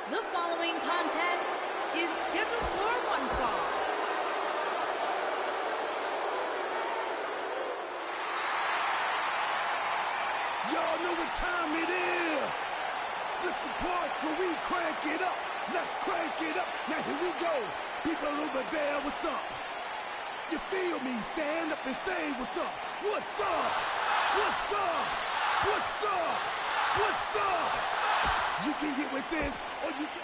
The following contest is scheduled for one fall. Y'all know what time it is. This the part where we crank it up. Let's crank it up. Now here we go. People over there, what's up? You feel me? Stand up and say what's up. What's up? What's up? What's up? What's up? You can get with this, or you can...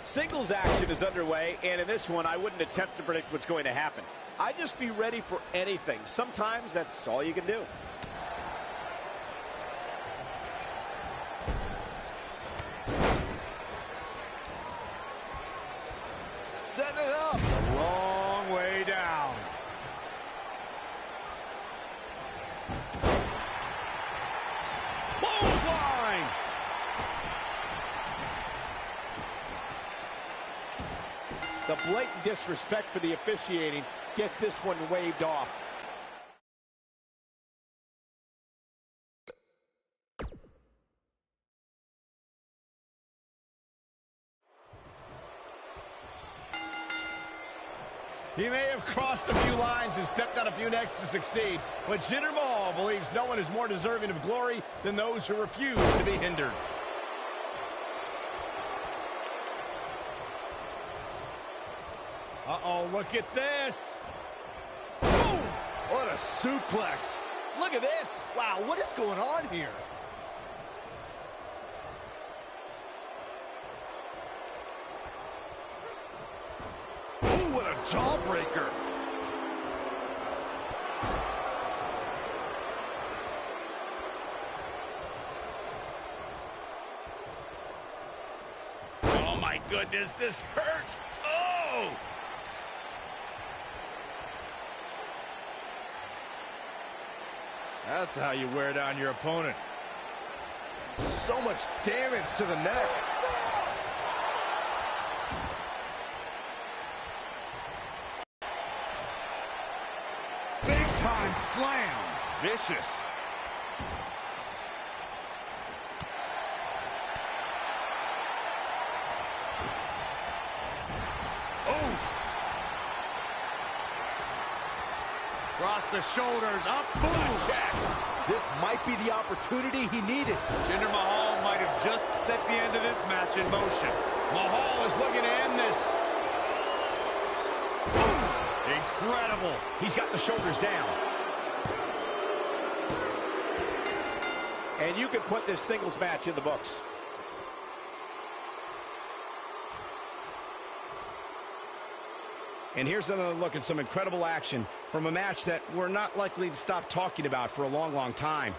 Singles action is underway, and in this one, I wouldn't attempt to predict what's going to happen. I'd just be ready for anything. Sometimes that's all you can do. Setting it up. A long way down. Clothesline. The blatant disrespect for the officiating gets this one waved off. He may have crossed a few lines and stepped on a few necks to succeed, but Jinder Mahal believes no one is more deserving of glory than those who refuse to be hindered. Uh-oh, look at this. Boom! What a suplex. Look at this. Wow, what is going on here? Ooh, what a jawbreaker. Oh, my goodness, this hurts. Oh! That's how you wear down your opponent. So much damage to the neck. Big time slam. Vicious. Across the shoulders, up, boom! Check. This might be the opportunity he needed. Jinder Mahal might have just set the end of this match in motion. Mahal is looking to end this. Boom! Incredible. He's got the shoulders down. And you can put this singles match in the books. And here's another look at some incredible action from a match that we're not likely to stop talking about for a long, long time.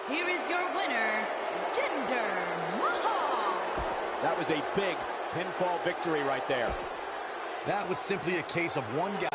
Here is your winner, Jinder Mahal. That was a big pinfall victory right there. That was simply a case of one guy.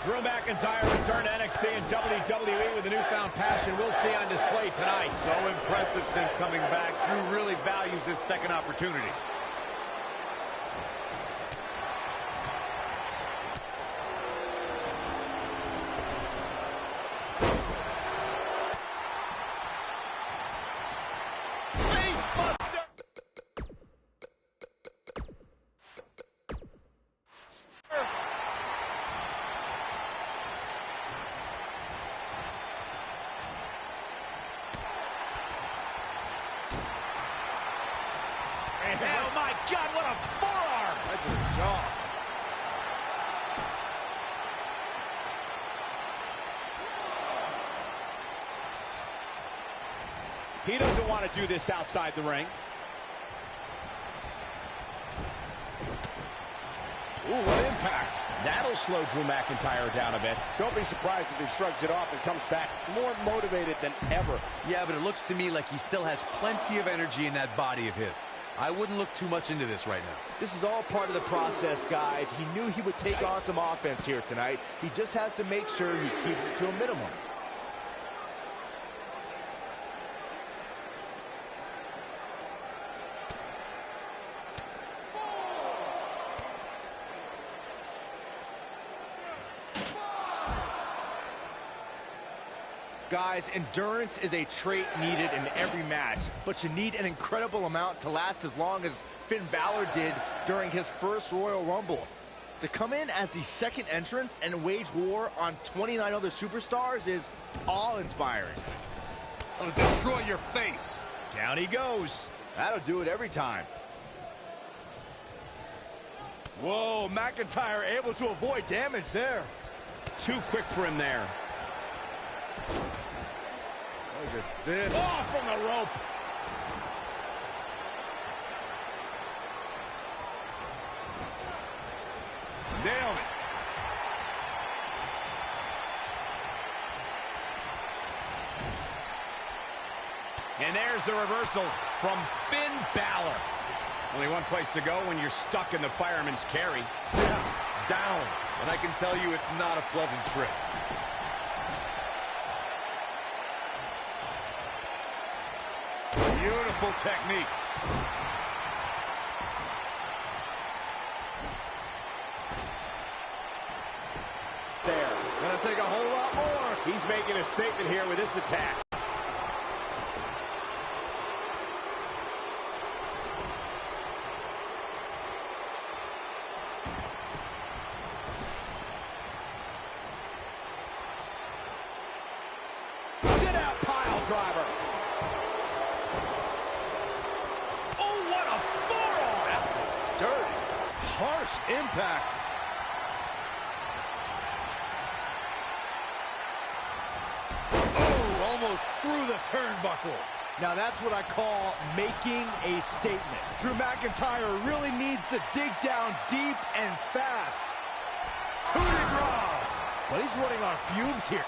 Drew McIntyre returned to NXT and WWE with a newfound passion we'll see on display tonight. So impressive since coming back. Drew really values this second opportunity. Oh, my God, what a forearm! Right to the jaw. He doesn't want to do this outside the ring. Ooh, what impact. That'll slow Drew McIntyre down a bit. Don't be surprised if he shrugs it off and comes back more motivated than ever. Yeah, but it looks to me like he still has plenty of energy in that body of his. I wouldn't look too much into this right now. This is all part of the process, guys. He knew he would take on some offense here tonight. He just has to make sure he keeps it to a minimum. Guys, endurance is a trait needed in every match, but you need an incredible amount to last as long as Finn Balor did during his first Royal Rumble. To come in as the second entrant and wage war on 29 other superstars is awe-inspiring. I'll destroy your face. Down he goes. That'll do it every time. Whoa, McIntyre able to avoid damage there. Too quick for him there. Look at this. Oh, from the rope. Nailed it. And there's the reversal from Finn Balor. Only one place to go when you're stuck in the fireman's carry. Yeah, down. And I can tell you it's not a pleasant trip. Beautiful technique. There. Gonna take a whole lot more. He's making a statement here with this attack. Sit out pile driver. Oh, what a forearm! That was dirty. Harsh impact. Oh, almost through the turnbuckle. Now that's what I call making a statement. Drew McIntyre really needs to dig down deep and fast. Coup de grace. But he's running on fumes here.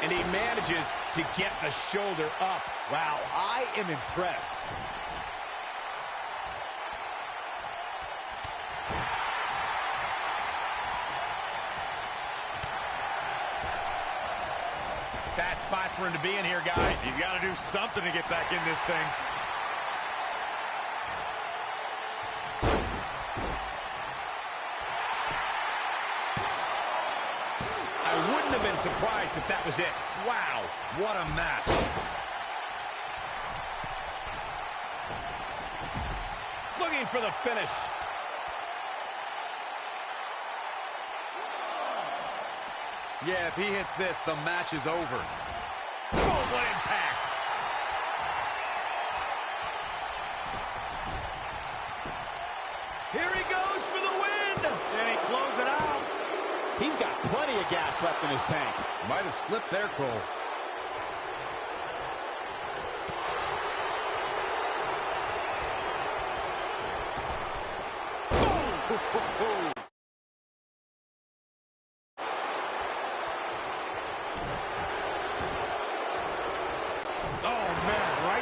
And he manages to get the shoulder up. Wow, I am impressed. Bad spot for him to be in here, guys. He's got to do something to get back in this thing. I wouldn't have been surprised if that was it. Wow, what a match. Looking for the finish. Yeah, if he hits this, the match is over. Oh, what impact. Here he goes for the win. And he closes it out. He's got plenty of gas left in his tank. Might have slipped there, Cole.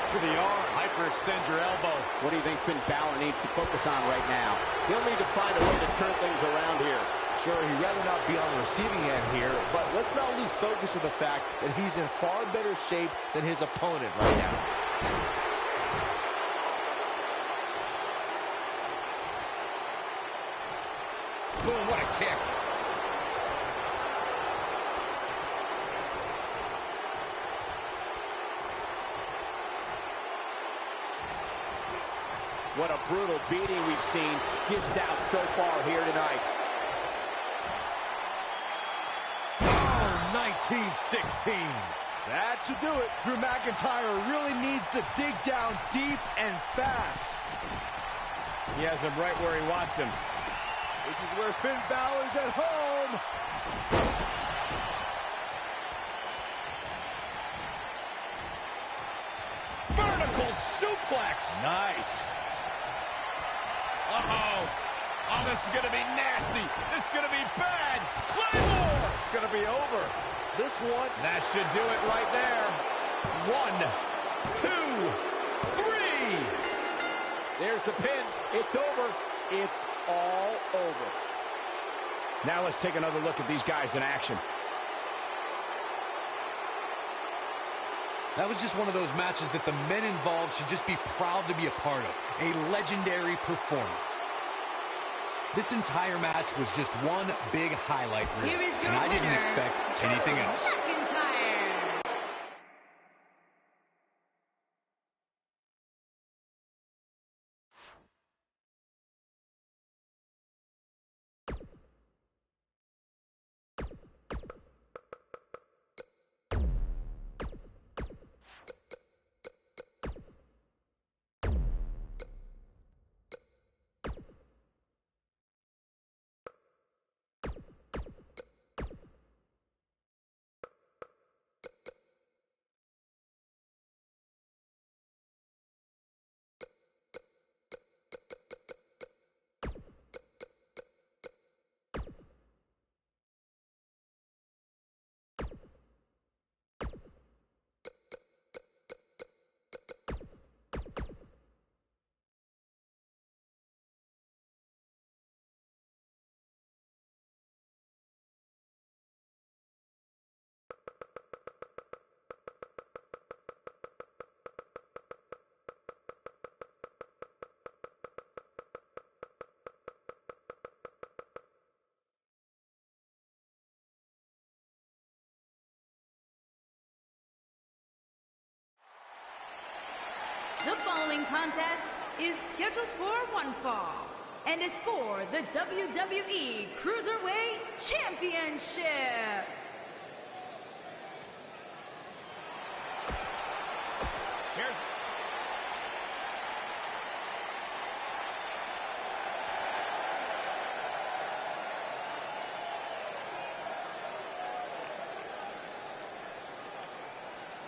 To the arm. Hyperextend your elbow. What do you think Finn Balor needs to focus on right now? He'll need to find a way to turn things around here. Sure, he'd rather not be on the receiving end here, but let's not lose focus of the fact that he's in far better shape than his opponent right now. Boom, what a kick. What a brutal beating we've seen dished out so far here tonight. Oh, 1916. That should do it. Drew McIntyre really needs to dig down deep and fast. He has him right where he wants him. This is where Finn Balor's at home. Vertical suplex. Nice. Uh-oh. Oh, this is going to be nasty. This is going to be bad. Claymore. It's going to be over. This one. That should do it right there. 1, 2, 3. There's the pin. It's over. It's all over. Now let's take another look at these guys in action. That was just one of those matches that the men involved should just be proud to be a part of. A legendary performance. This entire match was just one big highlight reel, Here is your and I didn't winner, expect anything else. McIntyre. The following contest is scheduled for one fall and is for the WWE Cruiserweight Championship. Here's...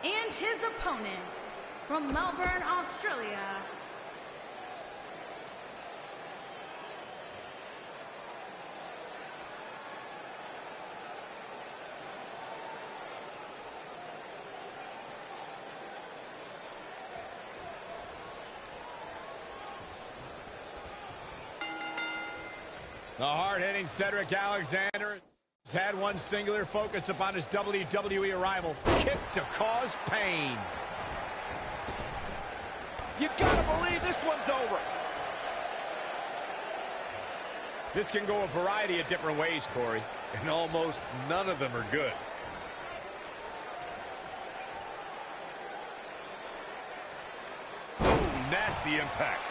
And his opponent from Melbourne, Australia, The hard-hitting Cedric Alexander has had one singular focus upon his WWE arrival. Kick to cause pain. You gotta believe this one's over. This can go a variety of different ways, Corey. And almost none of them are good. Ooh, nasty impact.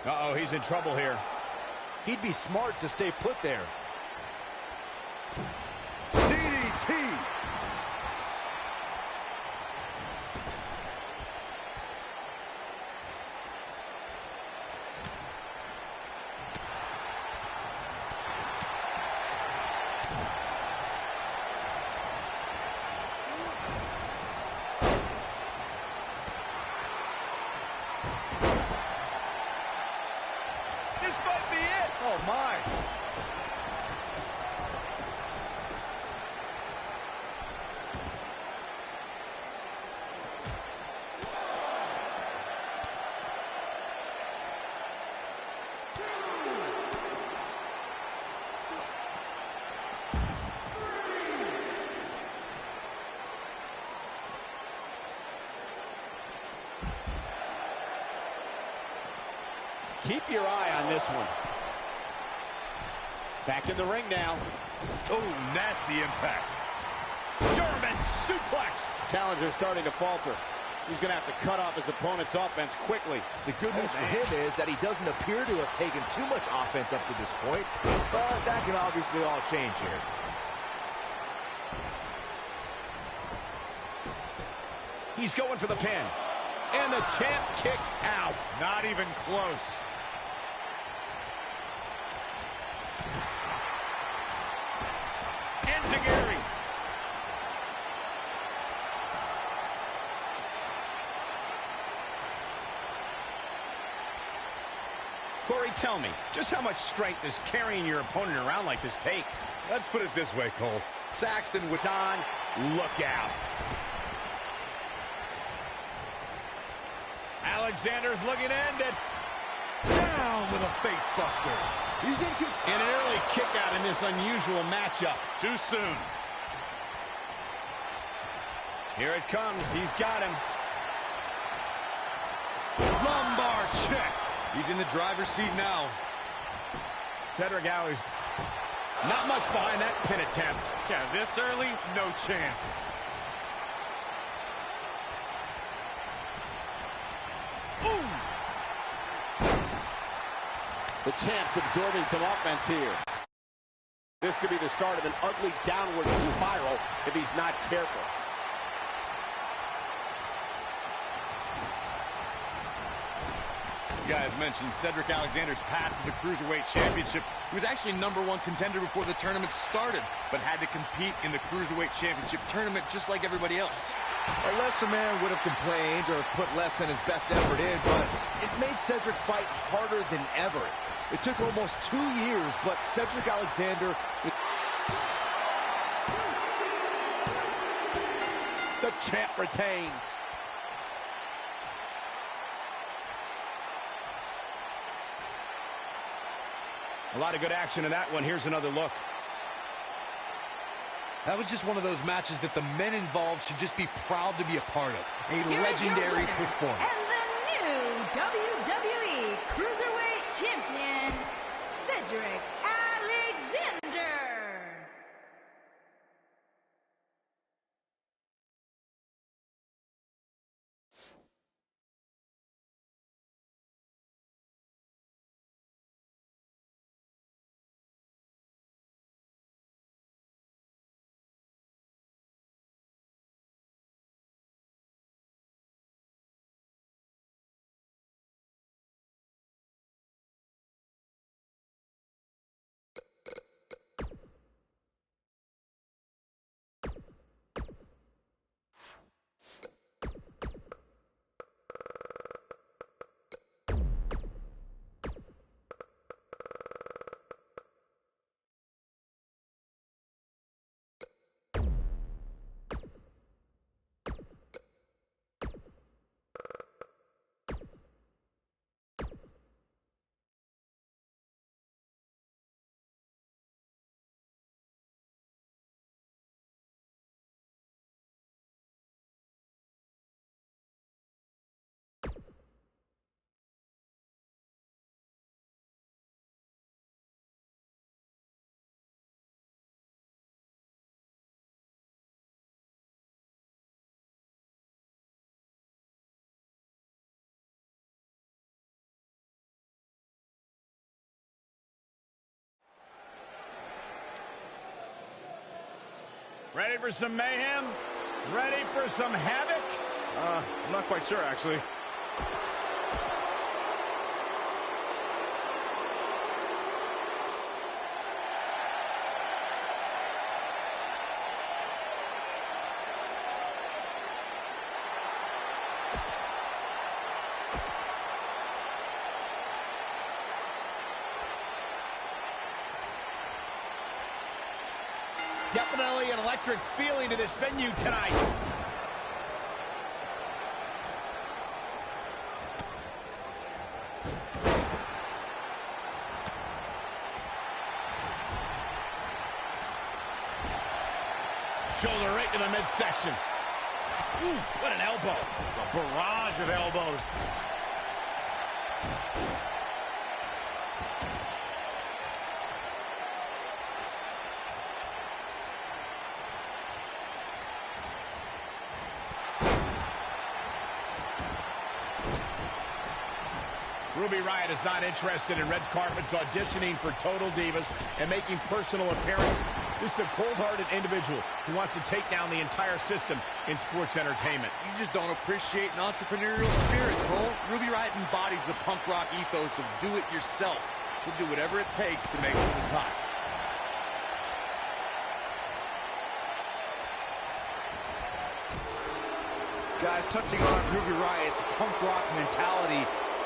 Uh-oh, he's in trouble here. He'd be smart to stay put there. DDT. This might be it. Oh, my. Keep your eye on this one. Back in the ring now. Oh, nasty impact. German suplex. Challenger's starting to falter. He's going to have to cut off his opponent's offense quickly. The good news for him is that he doesn't appear to have taken too much offense up to this point, but that can obviously all change here. He's going for the pin. And the champ kicks out. Not even close. Enziguri. Corey, tell me, just how much strength does carrying your opponent around like this take? Let's put it this way, Cole. Saxton was on. Look out. Alexander's looking to end it. Down with a face buster. He's in And an early kick out in this unusual matchup. Too soon. Here it comes. He's got him. Lumbar check. He's in the driver's seat now. Cedric Alexander. Not much behind that pin attempt. Yeah, this early, no chance. Ooh. The champ's absorbing some offense here. This could be the start of an ugly downward spiral if he's not careful. You guys mentioned Cedric Alexander's path to the Cruiserweight Championship. He was actually #1 contender before the tournament started, but had to compete in the Cruiserweight Championship tournament just like everybody else. A lesser man would have complained or put less than his best effort in, but it made Cedric fight harder than ever. It took almost 2 years, but Cedric Alexander... The champ retains. A lot of good action in that one. Here's another look. That was just one of those matches that the men involved should just be proud to be a part of. A Here legendary is your winner, performance. and the new WWE Cruiserweight Champion, Cedric Alexander. Ready for some mayhem? Ready for some havoc? I'm not quite sure, actually. Definitely an electric feeling to this venue tonight. Shoulder right to the midsection. Ooh, what an elbow. A barrage of elbows. Ruby Riott is not interested in red carpets, auditioning for Total Divas, and making personal appearances. This is a cold-hearted individual who wants to take down the entire system in sports entertainment. You just don't appreciate an entrepreneurial spirit, Cole. Ruby Riott embodies the punk rock ethos of do it yourself. She'll do whatever it takes to make it to the top. Guys, touching on Ruby Riott's punk rock mentality,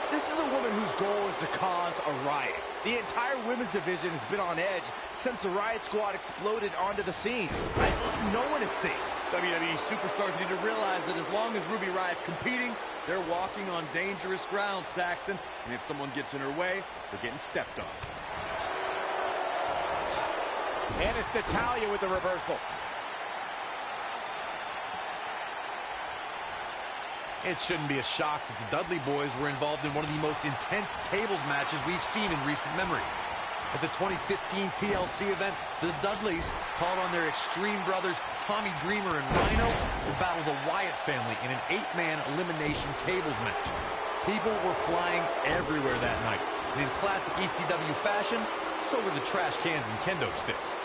this is a woman whose goal is to cause a riot. The entire women's division has been on edge since the Riott Squad exploded onto the scene. No one is safe. WWE superstars need to realize that as long as Ruby Riott's competing, they're walking on dangerous ground, Saxton. And if someone gets in her way, they're getting stepped on. And it's Natalya with the reversal. It shouldn't be a shock that the Dudley boys were involved in one of the most intense tables matches we've seen in recent memory. At the 2015 TLC event, the Dudleys called on their Extreme brothers Tommy Dreamer and Rhino to battle the Wyatt family in an 8-man elimination tables match. People were flying everywhere that night, and in classic ECW fashion, so were the trash cans and kendo sticks.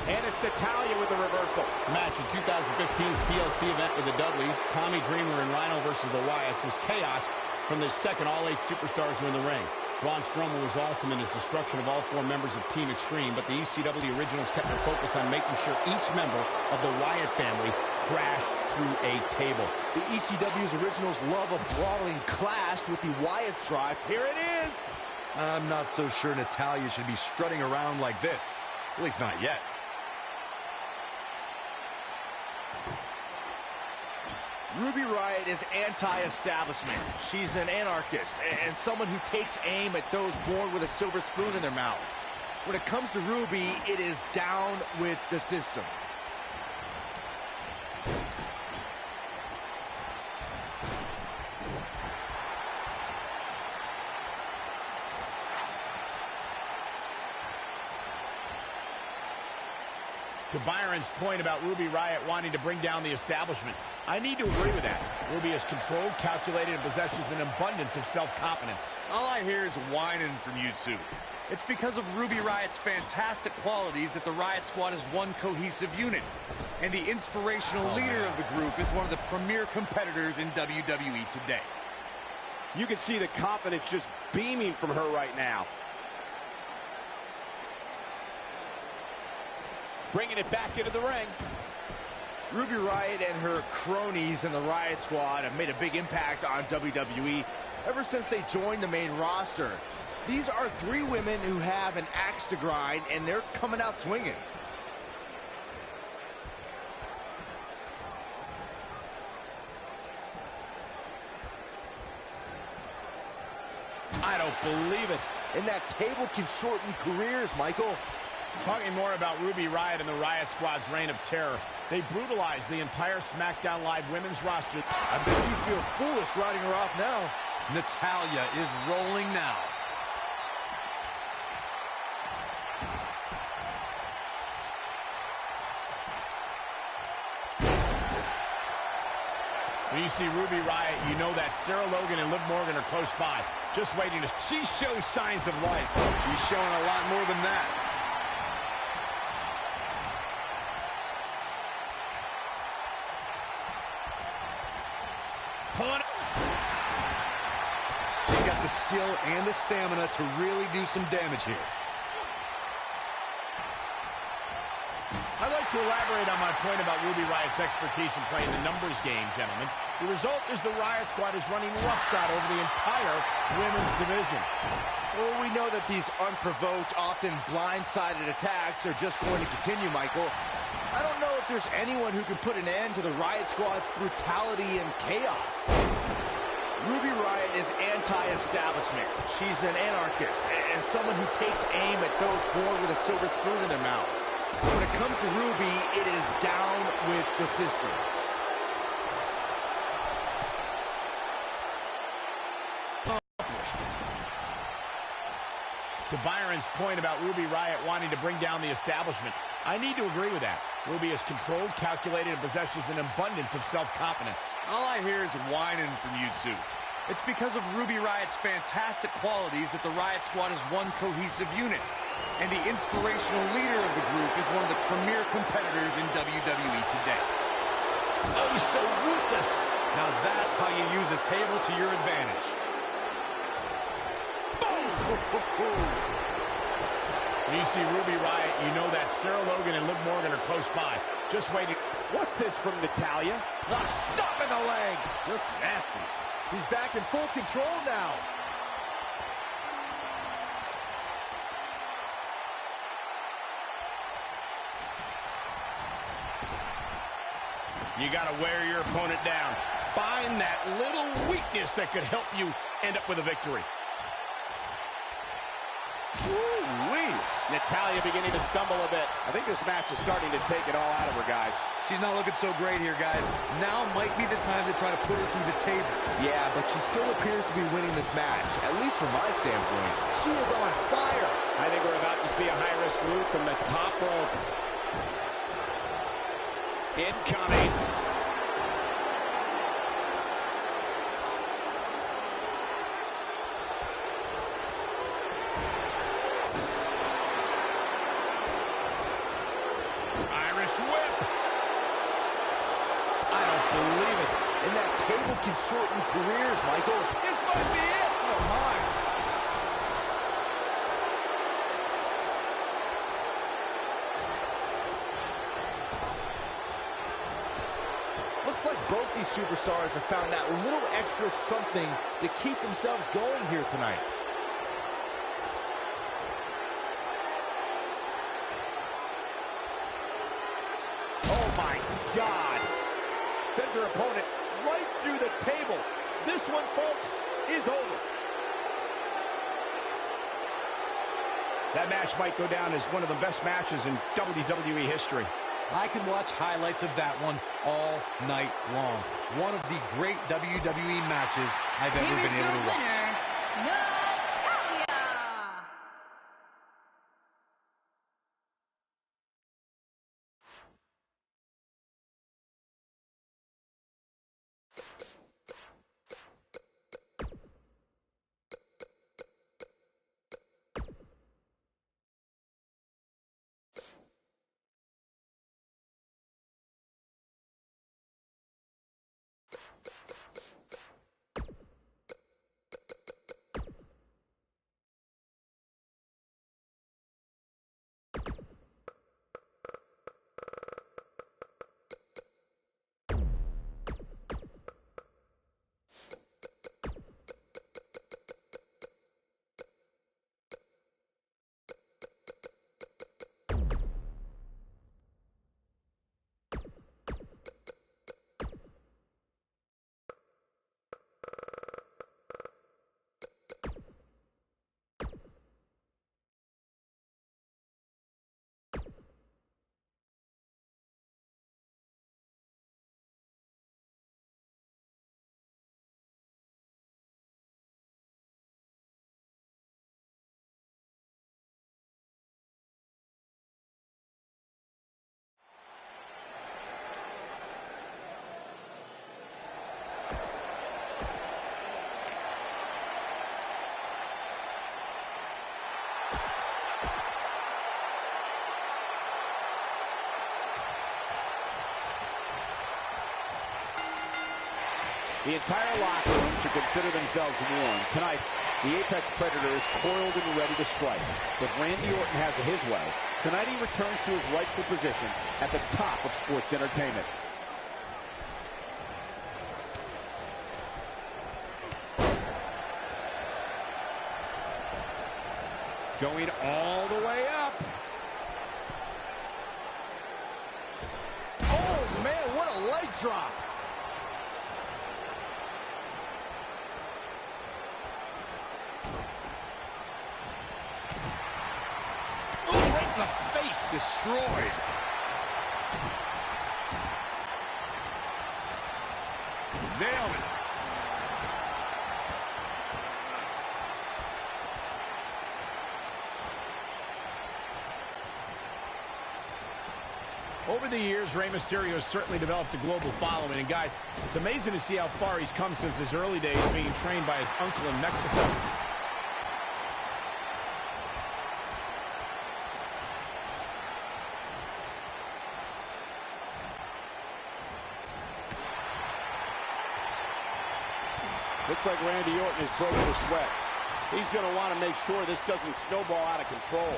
And it's Natalya with the reversal. Match at 2015's TLC event with the Dudleys, Tommy Dreamer and Rhino versus the Wyatts was chaos from the second all 8 superstars were in the ring. Braun Strowman was awesome in his destruction of all 4 members of Team Extreme, but the ECW originals kept their focus on making sure each member of the Wyatt family crashed through a table. The ECW's originals love a brawling clash with the Wyatt's drive. Here it is. I'm not so sure Natalya should be strutting around like this. At least not yet. Ruby Riott is anti-establishment. She's an anarchist and someone who takes aim at those born with a silver spoon in their mouths. When it comes to Ruby, it is down with the system. To Byron's point about Ruby Riott wanting to bring down the establishment, I need to agree with that. Ruby is controlled, calculated, and possesses an abundance of self-confidence. All I hear is whining from you two. It's because of Ruby Riott's fantastic qualities that the Riott Squad is one cohesive unit. And the inspirational leader of the group is one of the premier competitors in WWE today. You can see the confidence just beaming from her right now. Bringing it back into the ring. Ruby Riott and her cronies in the Riott Squad have made a big impact on WWE ever since they joined the main roster. These are 3 women who have an axe to grind, and they're coming out swinging. I don't believe it. And that table can shorten careers, Michael. Talking more about Ruby Riott and the Riott Squad's reign of terror. They brutalized the entire SmackDown Live women's roster. I bet you feel foolish riding her off now. Natalya is rolling now. When you see Ruby Riott, you know that Sarah Logan and Liv Morgan are close by. Just waiting to... She shows signs of life. She's showing a lot more than that. She's got the skill and the stamina to really do some damage here. I'd like to elaborate on my point about Ruby Riott's expertise in playing the numbers game, gentlemen. The result is the Riott Squad is running roughshod over the entire women's division. Well, we know that these unprovoked, often blindsided attacks are just going to continue, Michael. I don't know if there's anyone who can put an end to the Riott Squad's brutality and chaos. Ruby Riott is anti-establishment. She's an anarchist and someone who takes aim at those born with a silver spoon in their mouths. When it comes to Ruby, it is down with the system. To Byron's point about Ruby Riott wanting to bring down the establishment, I need to agree with that. Ruby is controlled, calculated, and possesses an abundance of self-confidence. All I hear is whining from you two. It's because of Ruby Riot's fantastic qualities that the Riot Squad is one cohesive unit. And the inspirational leader of the group is one of the premier competitors in WWE today. Oh, he's so ruthless. Now that's how you use a table to your advantage. Boom! When you see Ruby Riot, you know that Sarah Logan and Liv Morgan are close by. Just waiting. What's this from Natalya? Not stopping the leg. Just nasty. He's back in full control now. You got to wear your opponent down. Find that little weakness that could help you end up with a victory. Woo-wee. Natalya beginning to stumble a bit. I think this match is starting to take it all out of her, guys. She's not looking so great here, guys. Now might be the time to try to put her through the table. Yeah, but she still appears to be winning this match, at least from my standpoint. She is on fire. I think we're about to see a high-risk move from the top rope. Incoming. Irish whip. I don't believe it. And that table can shorten careers, Michael. This might be it. Oh, my. Looks like both these superstars have found that little extra something to keep themselves going here tonight. Oh, my God. Sends her opponent right through the table. This one, folks, is over. That match might go down as one of the best matches in WWE history. I can watch highlights of that one all night long. One of the great WWE matches I've ever been able to watch. Natalya. The entire locker room should consider themselves warned. Tonight, the Apex Predator is coiled and ready to strike. If Randy Orton has it his way, tonight he returns to his rightful position at the top of sports entertainment. Going all the way up. Oh, man, what a leg drop. Right in the face. Destroyed. Nailed it. Over the years, Rey Mysterio has certainly developed a global following. And guys, it's amazing to see how far he's come since his early days being trained by his uncle in Mexico. Looks like Randy Orton is broken a sweat. He's going to want to make sure this doesn't snowball out of control.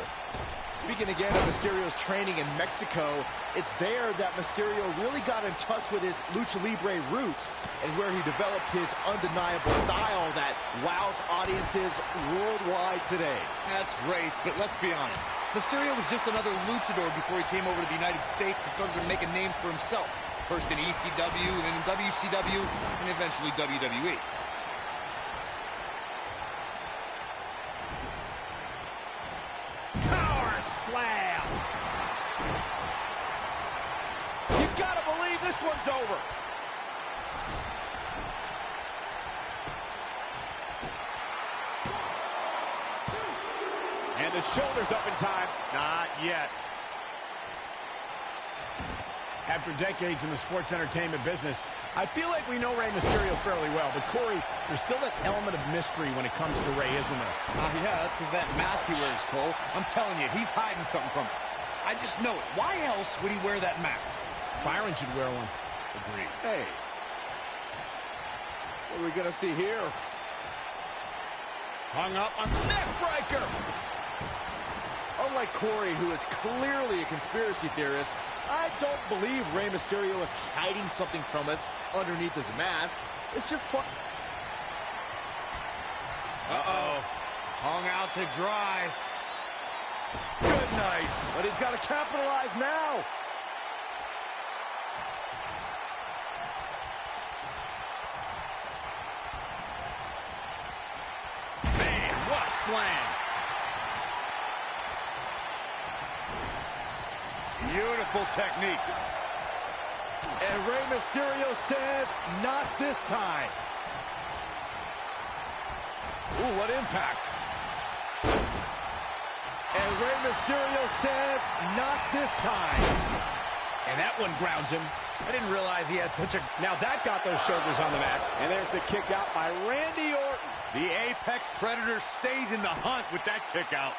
Speaking again of Mysterio's training in Mexico, it's there that Mysterio really got in touch with his Lucha Libre roots and where he developed his undeniable style that wows audiences worldwide today. That's great, but let's be honest. Mysterio was just another luchador before he came over to the United States and started to make a name for himself. First in ECW, then in WCW, and eventually WWE. Slam. You gotta believe this one's over. And the shoulder's up in time. Not yet. After decades in the sports entertainment business, I feel like we know Rey Mysterio fairly well. But Corey, there's still that element of mystery when it comes to Rey, isn't there? Yeah, that's because that mask he wears, Cole. I'm telling you, he's hiding something from us. I just know it. Why else would he wear that mask? Byron should wear one. Agreed. Hey, what are we going to see here? Hung up on the neck breaker. Unlike Corey, who is clearly a conspiracy theorist, I don't believe Rey Mysterio is hiding something from us underneath his mask. It's just part... Uh-oh. Hung out to dry. Good night. But he's got to capitalize now. Man, what a slam. Beautiful technique. And Rey Mysterio says, not this time. Ooh, what impact. And Rey Mysterio says, not this time. And that one grounds him. I didn't realize he had such a... Now that got those shoulders on the mat. And there's the kick out by Randy Orton. The Apex Predator stays in the hunt with that kick out.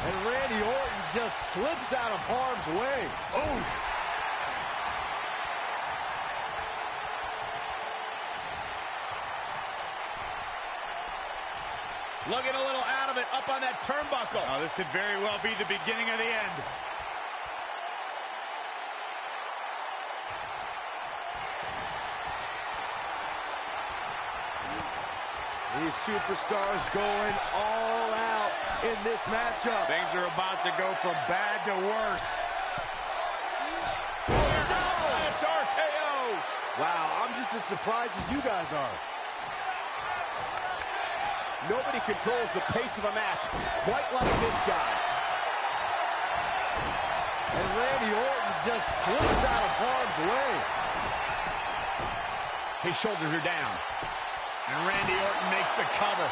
And Randy Orton just slips out of harm's way. Oh! Looking a little out of it, up on that turnbuckle. Oh, this could very well be the beginning of the end. These superstars going all out in this matchup. Things are about to go from bad to worse. That's RKO. Wow, I'm just as surprised as you guys are. Nobody controls the pace of a match quite like this guy. And Randy Orton just slips out of harm's way. His shoulders are down. And Randy Orton makes the cover.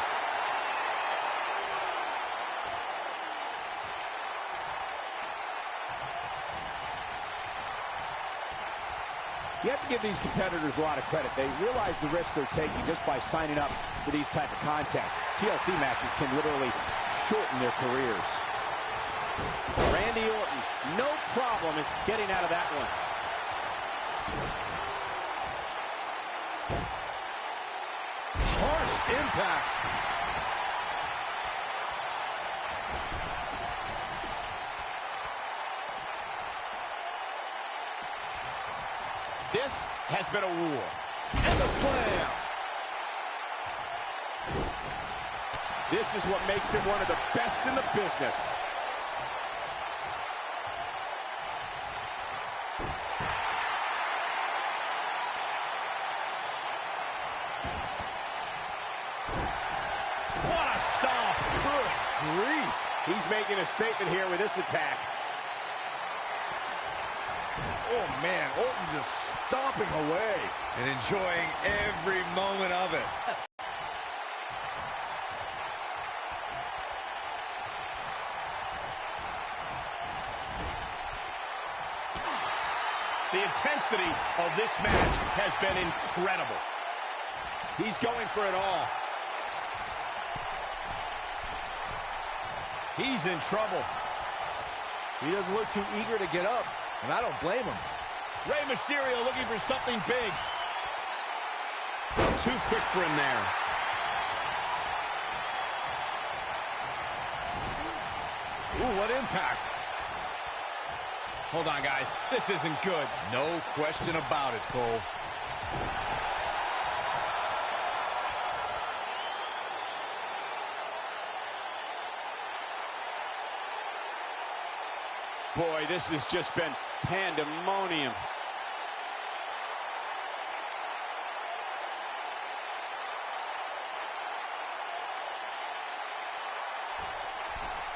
You have to give these competitors a lot of credit. They realize the risk they're taking just by signing up for these type of contests. TLC matches can literally shorten their careers. Randy Orton, no problem in getting out of that one. Harsh impact. This has been a war. And the slam. This is what makes him one of the best in the business. What a stomp. Good grief. He's making a statement here with this attack. Oh, man, Orton just stomping away. And enjoying every moment of it. The intensity of this match has been incredible. He's going for it all. He's in trouble. He doesn't look too eager to get up, and I don't blame him. Rey Mysterio looking for something big. Too quick for him there. Ooh, what impact. Hold on, guys. This isn't good. No question about it, Cole. Boy, this has just been pandemonium.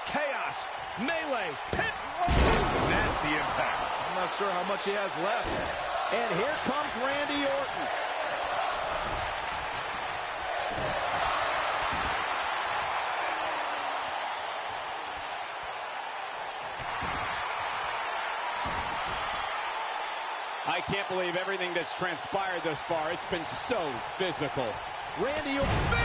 Chaos, melee, pin. Nasty impact. I'm not sure how much he has left. And here comes Randy Orton. I can't believe everything that's transpired thus far. It's been so physical. Randy Orton. Spear!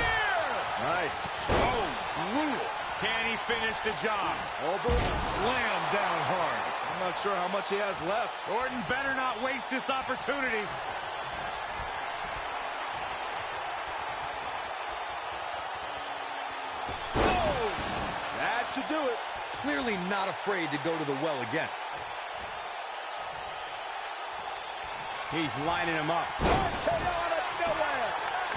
Nice. Oh, brutal. Can he finish the job? Elbow. Slam down hard. I'm not sure how much he has left. Orton better not waste this opportunity. Oh! That should do it. Clearly not afraid to go to the well again. He's lining him up. But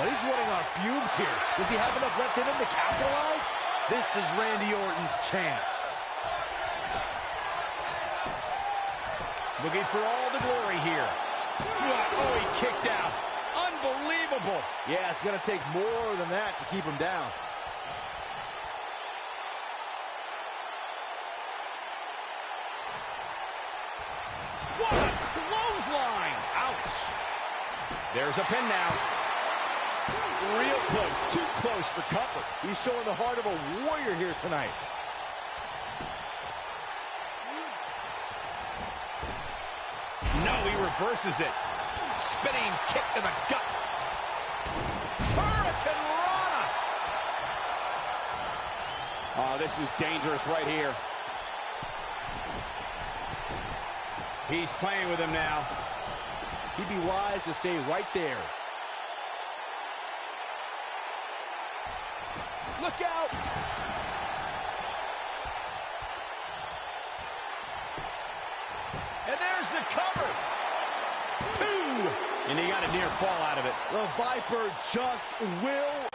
he's running on fumes here. Does he have enough left in him to capitalize? This is Randy Orton's chance. Looking for all the glory here. Oh, he kicked out. Unbelievable. Yeah, it's going to take more than that to keep him down. What a clothesline. Ouch. There's a pin now. Real close. Too close for comfort. He's showing the heart of a warrior here tonight. No, he reverses it. Spinning kick to the gut. Hurricane Rana. Oh, this is dangerous right here. He's playing with him now. He'd be wise to stay right there. Look out! And there's the cover. 2. And he got a near fall out of it. The Viper just will...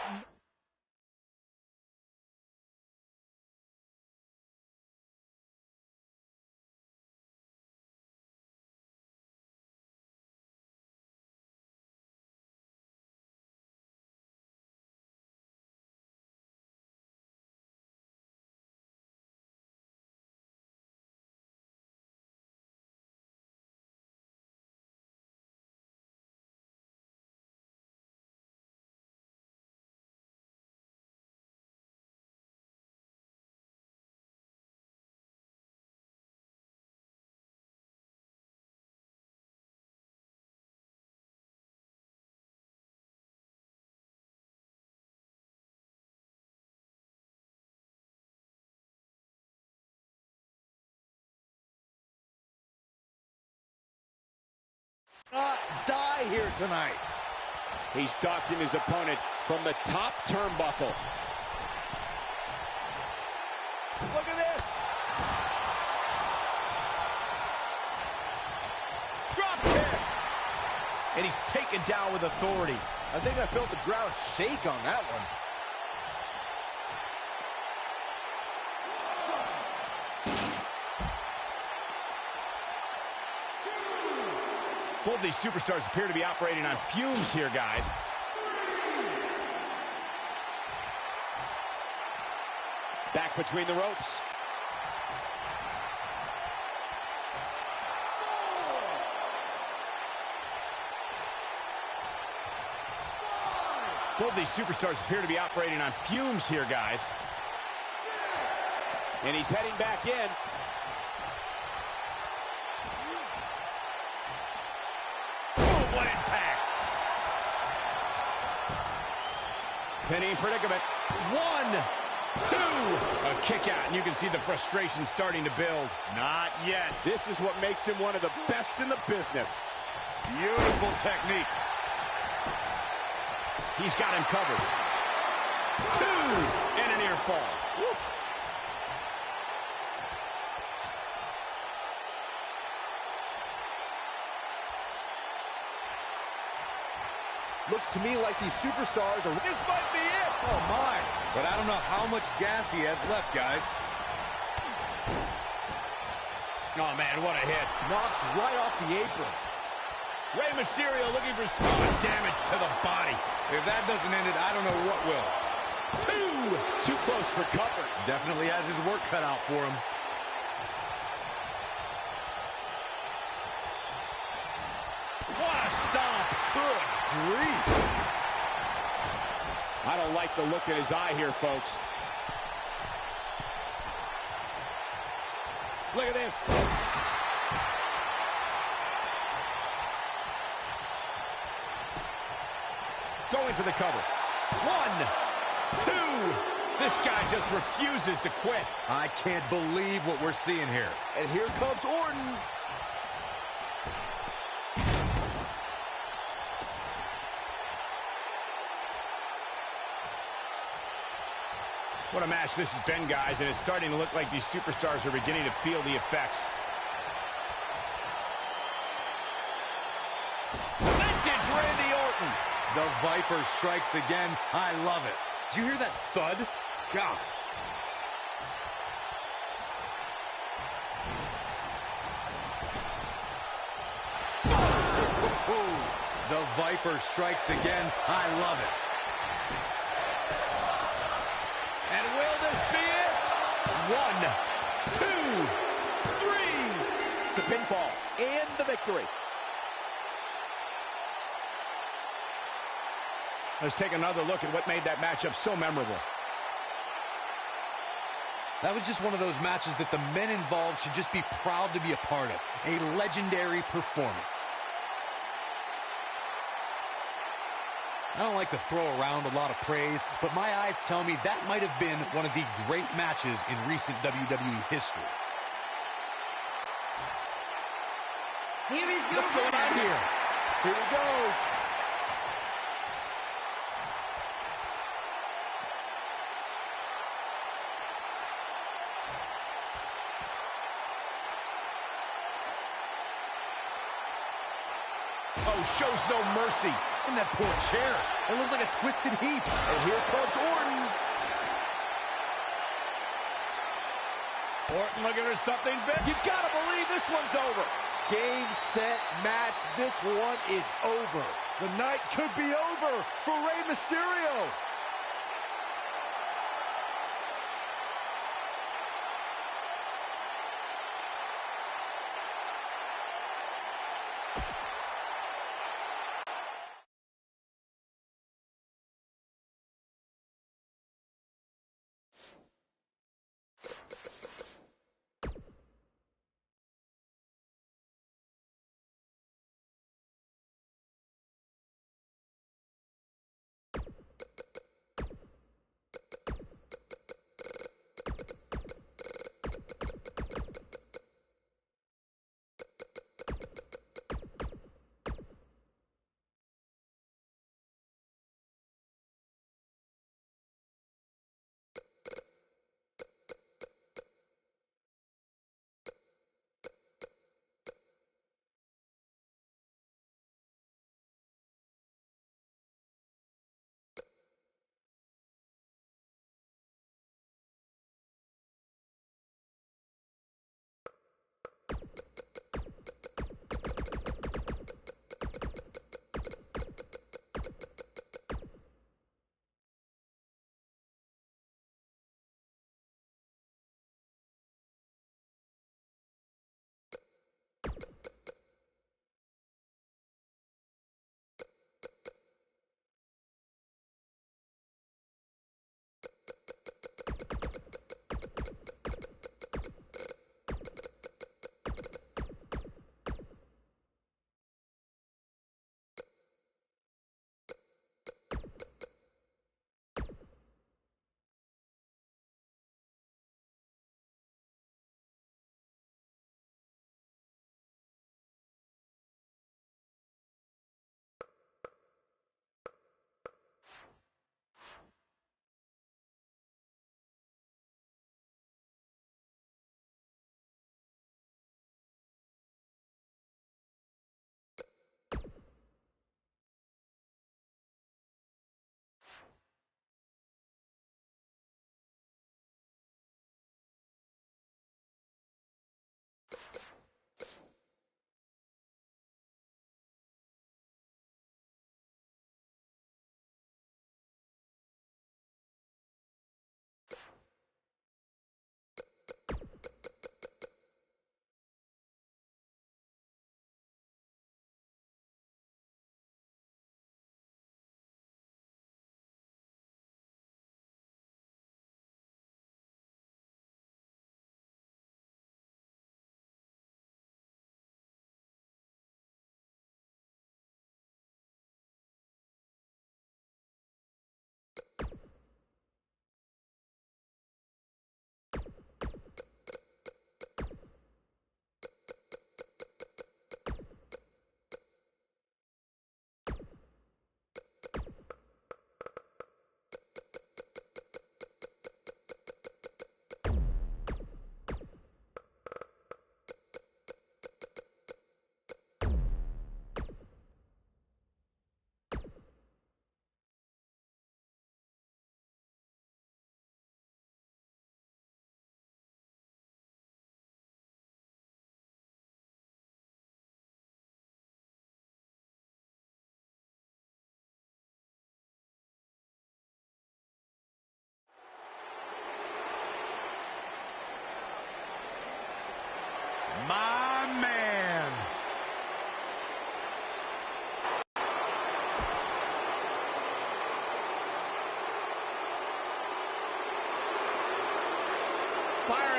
not die here tonight. He's stalking his opponent from the top turnbuckle. Look at this. Drop kick. And he's taken down with authority. I think I felt the ground shake on that one. Both these superstars appear to be operating on fumes here, guys. Back between the ropes. Both these superstars appear to be operating on fumes here, guys. And he's heading back in. Oh, what impact! Penny predicament. 1, 2. A kick out, and you can see the frustration starting to build. Not yet. This is what makes him one of the best in the business. Beautiful technique. He's got him covered. 2, and a near fall. Woo. Looks to me like these superstars are... This might be it! Oh, my. But I don't know how much gas he has left, guys. Oh, man, what a hit. Knocked right off the apron. Rey Mysterio looking for small damage to the body. If that doesn't end it, I don't know what will. 2. Too close for comfort. Definitely has his work cut out for him. What a stomp. Good grief. I don't like the look in his eye here, folks. Look at this. Going for the cover. 1, 2. This guy just refuses to quit. I can't believe what we're seeing here. And here comes Orton. What a match this has been, guys, and it's starting to look like these superstars are beginning to feel the effects. Vintage Randy Orton. The Viper strikes again. I love it. Did you hear that thud? God. The Viper strikes again. I love it. And will this be it? 1, 2, 3. The pinfall and the victory. Let's take another look at what made that matchup so memorable. That was just one of those matches that the men involved should just be proud to be a part of. A legendary performance. I don't like to throw around a lot of praise, but my eyes tell me that might have been one of the great matches in recent WWE history. Here is your What's going on here? Here we go. Oh, shows no mercy. And that poor chair. It looks like a twisted heap. And here comes Orton. Orton looking for something big. You gotta believe this one's over. Game, set, match. This one is over. The night could be over for Rey Mysterio.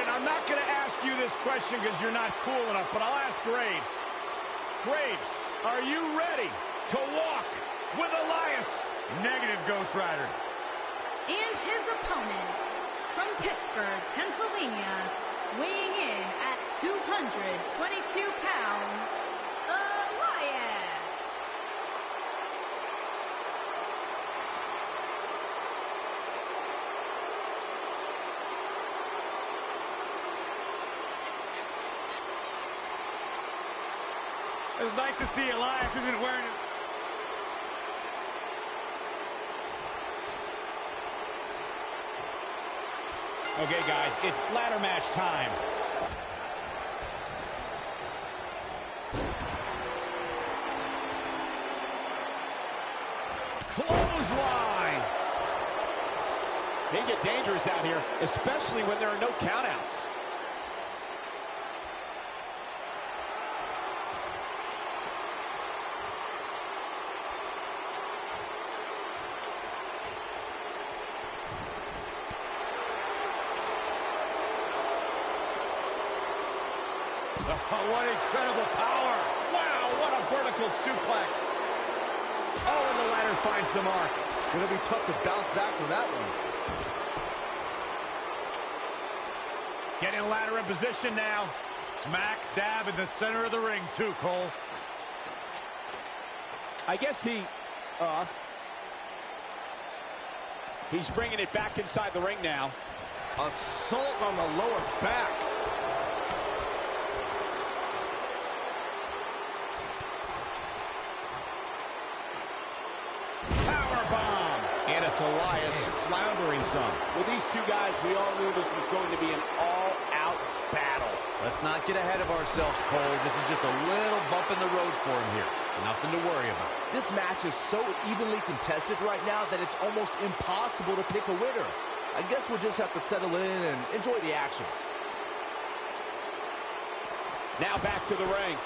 Byron, I'm not going to ask you this question because you're not cool enough, but I'll ask Graves. Graves, are you ready to walk with Elias? Negative, Ghost Rider. And his opponent, from Pittsburgh, Pennsylvania, weighing in at 222 pounds, Elias. It's nice to see Elias isn't wearing it. Okay, guys, it's ladder match time. Clothesline. They get dangerous out here, especially when there are no countouts. Oh, what incredible power. Wow, what a vertical suplex. Oh, and the ladder finds the mark. It'll be tough to bounce back from that one. Getting a ladder in position now. Smack dab in the center of the ring, too, Cole. I guess he's bringing it back inside the ring now. Assault on the lower back. And it's Elias floundering some. With these two guys, we all knew this was going to be an all-out battle. Let's not get ahead of ourselves, Cole. This is just a little bump in the road for him here. Nothing to worry about. This match is so evenly contested right now that it's almost impossible to pick a winner. I guess we'll just have to settle in and enjoy the action. Now back to the ring.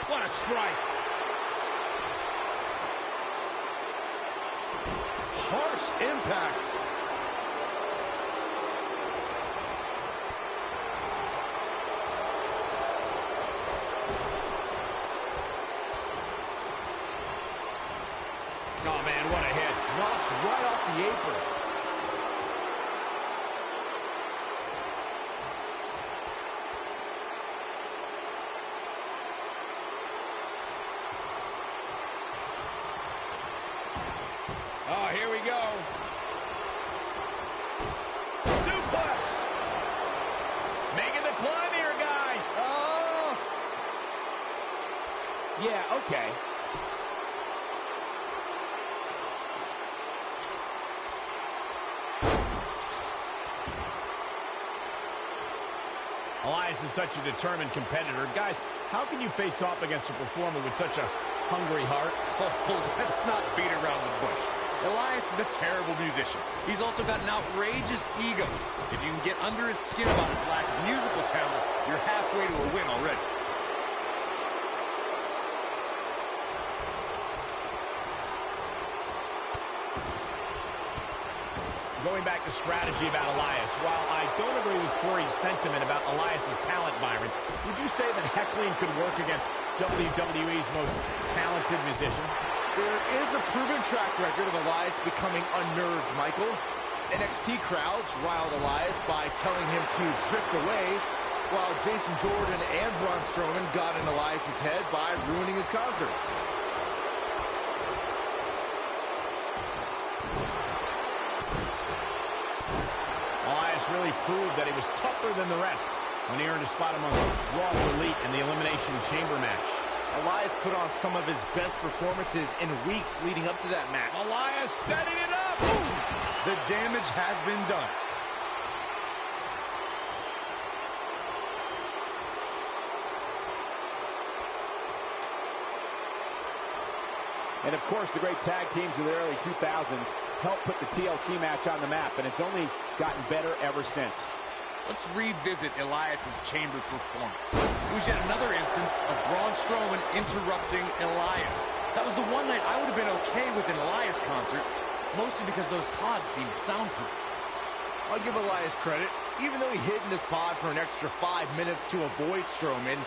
What a strike. Harsh impact. Oh, man, what a hit. Knocked right off the apron. Oh, here we go. Suplex. Making the climb here, guys. Oh. Yeah, okay. Elias is such a determined competitor. Guys, how can you face off against a performer with such a hungry heart? Oh, let's not beat around the bush. Elias is a terrible musician. He's also got an outrageous ego. If you can get under his skin about his lack of musical talent, you're halfway to a win already. Going back to strategy about Elias, while I don't agree with Corey's sentiment about Elias's talent, Byron, would you say that heckling could work against WWE's most talented musician? There is a proven track record of Elias becoming unnerved, Michael. NXT crowds riled Elias by telling him to drift away, while Jason Jordan and Braun Strowman got in Elias's head by ruining his concerts. Elias really proved that he was tougher than the rest when he earned a spot among Raw's Elite in the Elimination Chamber match. Elias put on some of his best performances in weeks leading up to that match. Elias setting it up. Boom! The damage has been done. And of course, the great tag teams of the early 2000s helped put the TLC match on the map, and it's only gotten better ever since. Let's revisit Elias's chamber performance. It was yet another instance of Braun Strowman interrupting Elias. That was the one night I would have been okay with an Elias concert, mostly because those pods seemed soundproof. I'll give Elias credit. even though he hid in his pod for an extra 5 minutes to avoid Strowman,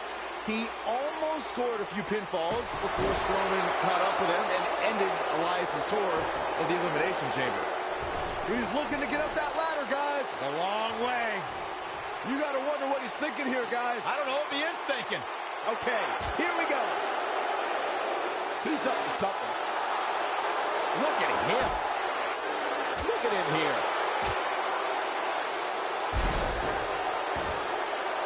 he almost scored a few pinfalls before Strowman caught up with him and ended Elias's tour of the Elimination Chamber. He's looking to get up that ladder, guys. A long way. You got to wonder what he's thinking here, guys. I don't know what he is thinking. Okay, here we go. He's up to something. Look at him. Look at him here.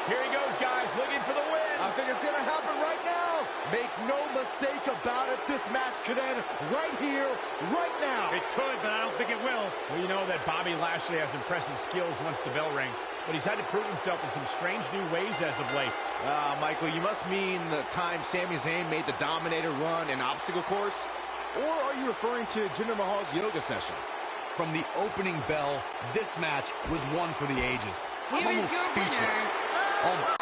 Here he goes, guys, looking for the win. I think it's going to happen right now. Make no mistake about it. This match could end right here, right now. It could, but I don't think it will. Well, you know that Bobby Lashley has impressive skills once the bell rings, but he's had to prove himself in some strange new ways as of late. Michael, you must mean the time Sami Zayn made the Dominator run in obstacle course? Or are you referring to Jinder Mahal's yoga session? From the opening bell, this match was one for the ages. I'm Here is almost your speechless. winner,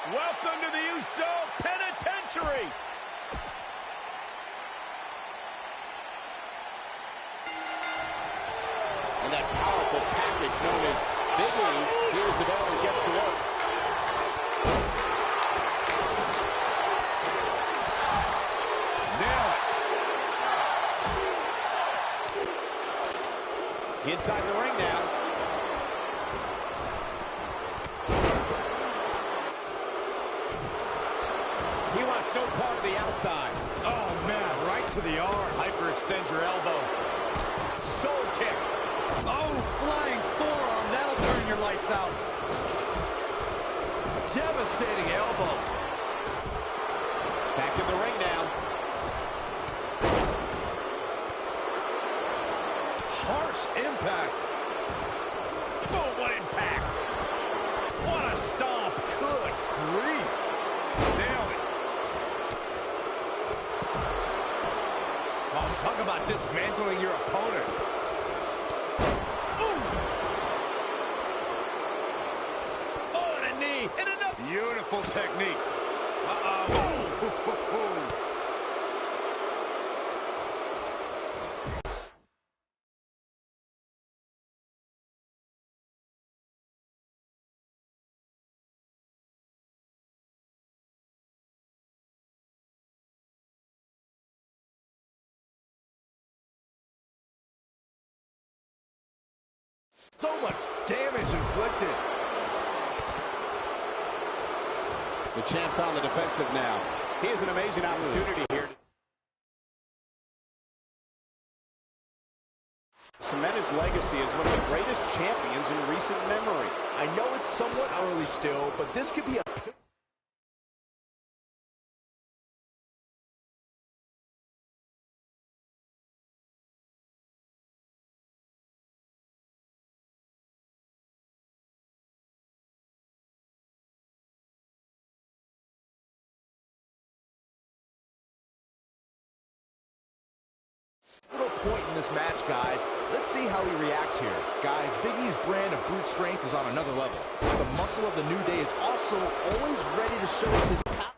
Welcome to the Uso Penitentiary. And that powerful package known as Big E. Here's the bell and gets to work. Nail it. Inside the ring now. He wants no part of the outside. Oh, man, right to the arm. Hyperextend your elbow. Soul kick. Oh, flying forearm. That'll turn your lights out. Devastating elbow. Back in the ring now. Harsh impact. Oh, what impact. What a stomp. Good grief. Nailed it. Oh, talk about dismantling your opponent. Oh, and a knee. And another. Beautiful technique. So much damage inflicted. The champ's on the defensive now. He has an amazing opportunity here to cement his legacy as one of the greatest champions in recent memory. I know it's somewhat early still, but this could be a little point in this match, guys. Let's see how he reacts here. Guys, Big E's brand of brute strength is on another level. The muscle of the New Day is also always ready to show us his power.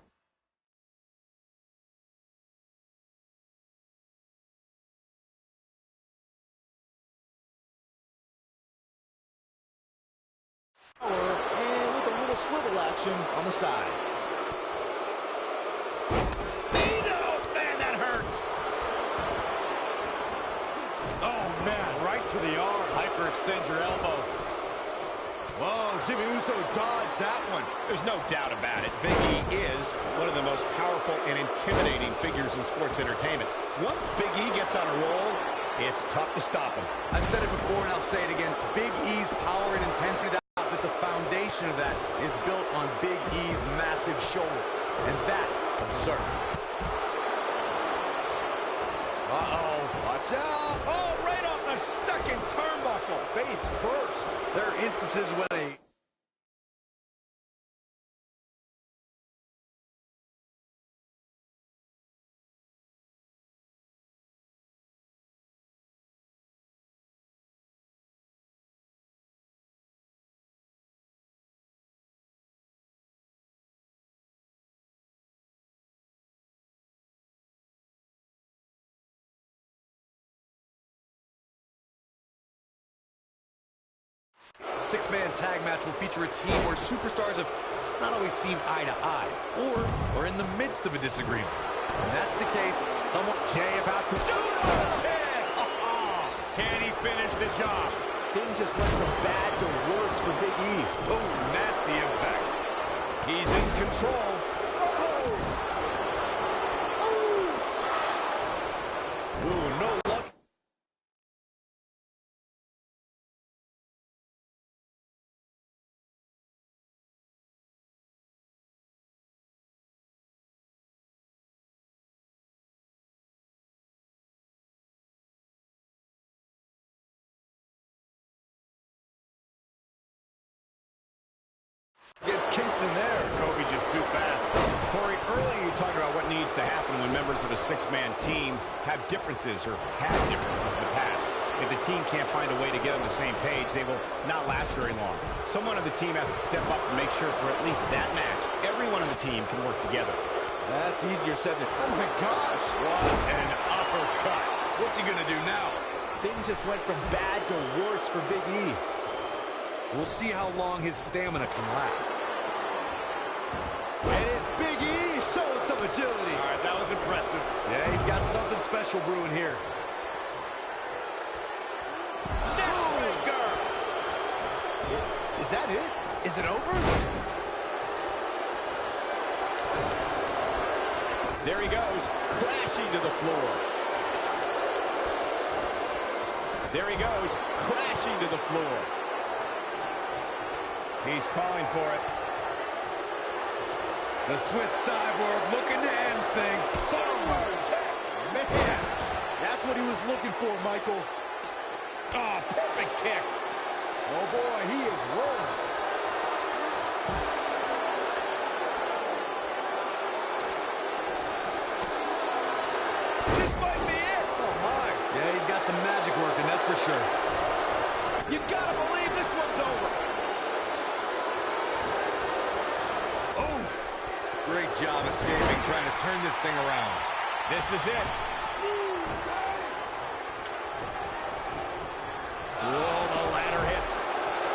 And with a little swivel action on the side. Man, that hurts. Oh, man, right to the arm. Hyperextend your elbow. Whoa, Jimmy Uso dodged that one. There's no doubt about it. Big E is one of the most powerful and intimidating figures in sports entertainment. Once Big E gets on a roll, it's tough to stop him. I've said it before and I'll say it again. Big E's power and intensity, that the foundation of that is built on Big E's massive shoulders. And that's absurd. Uh-oh. Watch out. Oh, right off the second turnbuckle. Face first. There are instances when a six-man tag match will feature a team where superstars have not always seen eye to eye, or are in the midst of a disagreement. And that's the case. Someone Jay about to Can he finish the job? Things just went from bad to worse for Big E. Oh, nasty impact. He's in control. Ooh, no luck. Against Kingston there. Kobe just too fast. Corey, earlier you talked about what needs to happen when members of a six-man team have differences or had differences in the past. If the team can't find a way to get on the same page, they will not last very long. Someone on the team has to step up and make sure for at least that match, everyone on the team can work together. That's easier said than... Oh, my gosh. What an uppercut. What's he going to do now? Things just went from bad to worse for Big E. We'll see how long his stamina can last. And it's Big E showing some agility. All right, that was impressive. Yeah, he's got something special brewing here. Neckbreaker! Is that it? Is it over? There he goes, crashing to the floor. There he goes, crashing to the floor. He's calling for it. The Swiss Cyborg looking to end things. Forward kick! Man, that's what he was looking for, Michael. Oh, perfect kick. Oh, boy, he is rolling. This might be it. Oh, my. Yeah, he's got some magic working, that's for sure. You gotta believe this one's over. Oh, great job escaping, trying to turn this thing around. This is it. Whoa, the ladder hits.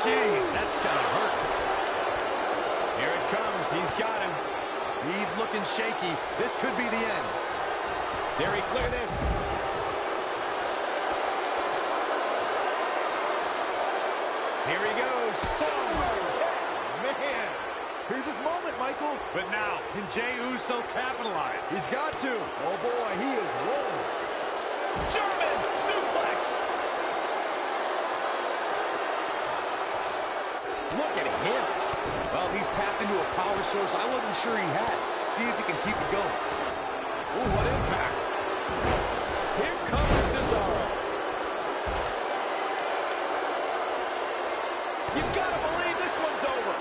Jeez, that's gotta hurt. Here it comes. He's got him. He's looking shaky. This could be the end. There he, look at this. Here he goes. Forward kick. Man, here's his moment, Michael. But now, can Jey Uso capitalize? He's got to. Oh, boy, he is rolling. German suplex. Look at him. Well, he's tapped into a power source I wasn't sure he had. See if he can keep it going. Ooh, what impact. Here comes Cesaro. You gotta believe this one's over.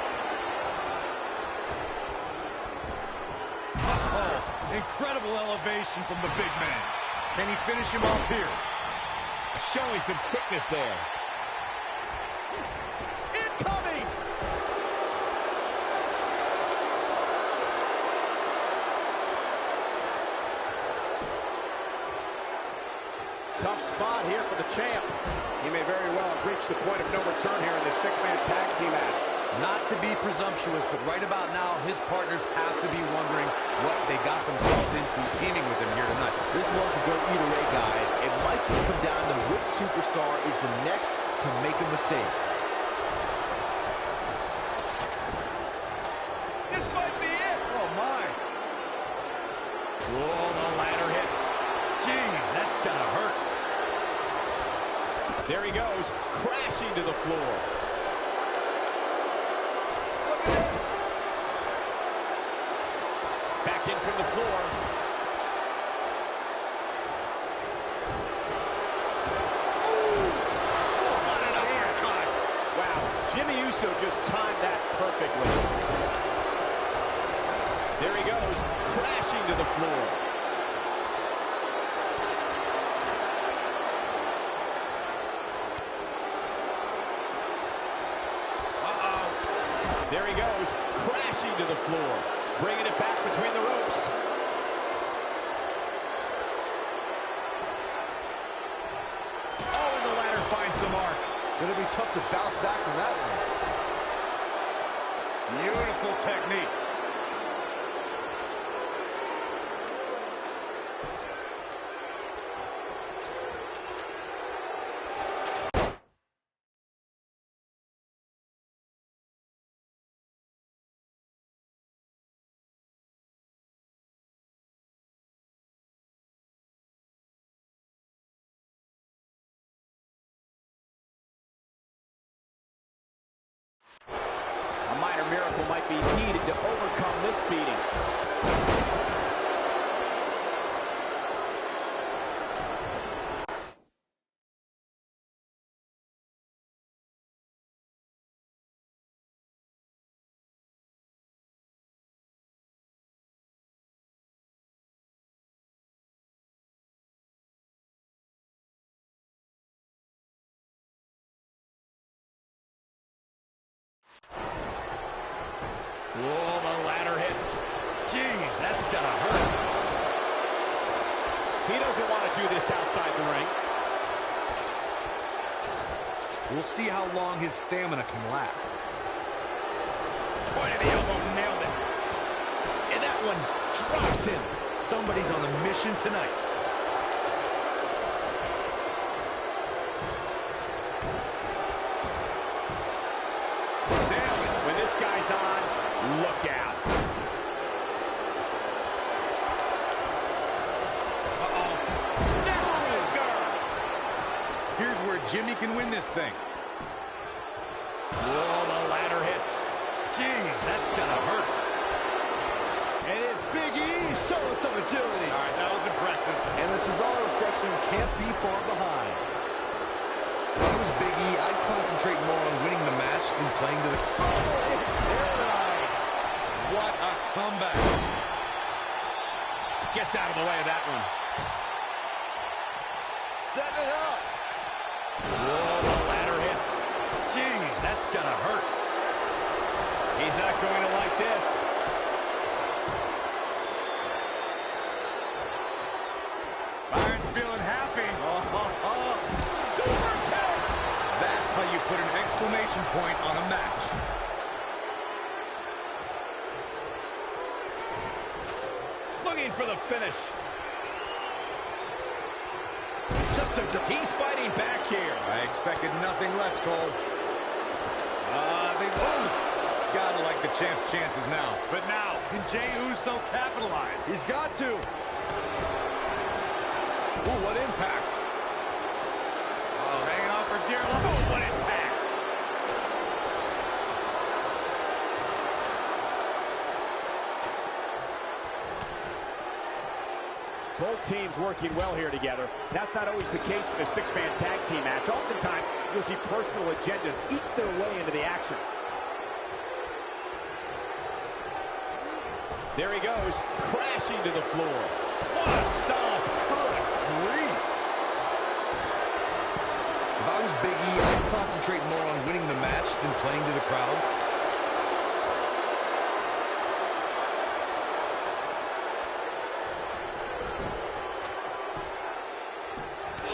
Oh, incredible elevation from the big man. Can he finish him off here? Showing some quickness there. Incoming. Tough spot here for the champ. He may very well have reached the point of no return here in this six-man tag team match. Not to be presumptuous, but right about now, his partners have to be wondering what they got themselves into teaming with him here tonight. This one could go either way, guys. It might just come down to which superstar is the next to make a mistake. This might be it. Oh, my. Whoa, the ladder hits. Jeez, that's gotta hurt. There he goes, crashing to the floor. Look at this. Back in from the floor. What an uppercut. Wow, Jimmy Uso just timed that perfectly. There he goes, crashing to the floor. There he goes, crashing to the floor, bringing it back between the ropes. Oh, and the ladder finds the mark. Gonna be tough to bounce back from that one. Beautiful technique. A minor miracle might be needed to overcome this beating. Whoa, the ladder hits. Jeez, that's gotta hurt. He doesn't want to do this outside the ring. We'll see how long his stamina can last. Point of the elbow, nailed it. And that one drops him. Somebody's on a mission tonight. Damn it. When this guy's on, look out. Uh-oh. Here's where Jimmy can win this thing. Whoa, the ladder hits. Jeez, that's gotta hurt. And it's Big E showing some agility. All right, that was impressive. And the Cesaro section can't be far behind. If I was Big E, I'd concentrate more on winning the match than playing to the... Oh, in paradise. What a comeback. Gets out of the way of that one. Set it up. Whoa, the ladder hits. Jeez, that's gotta hurt. He's not going to like this. Byron's feeling happy. Super kick! That's how you put an exclamation point on a match. Looking for the finish. He's fighting back here. I expected nothing less, Cole. Gotta like the champ's chances now. But now, can Jey Uso capitalize? He's got to. Ooh, what impact. Oh, hanging on for dear life. Oh, what impact. Both teams working well here together. That's not always the case in a six-man tag team match. Oftentimes, you'll see personal agendas eat their way into the action. There he goes, crashing to the floor. What a stomp. Good grief. If I was Big E, I'd concentrate more on winning the match than playing to the crowd.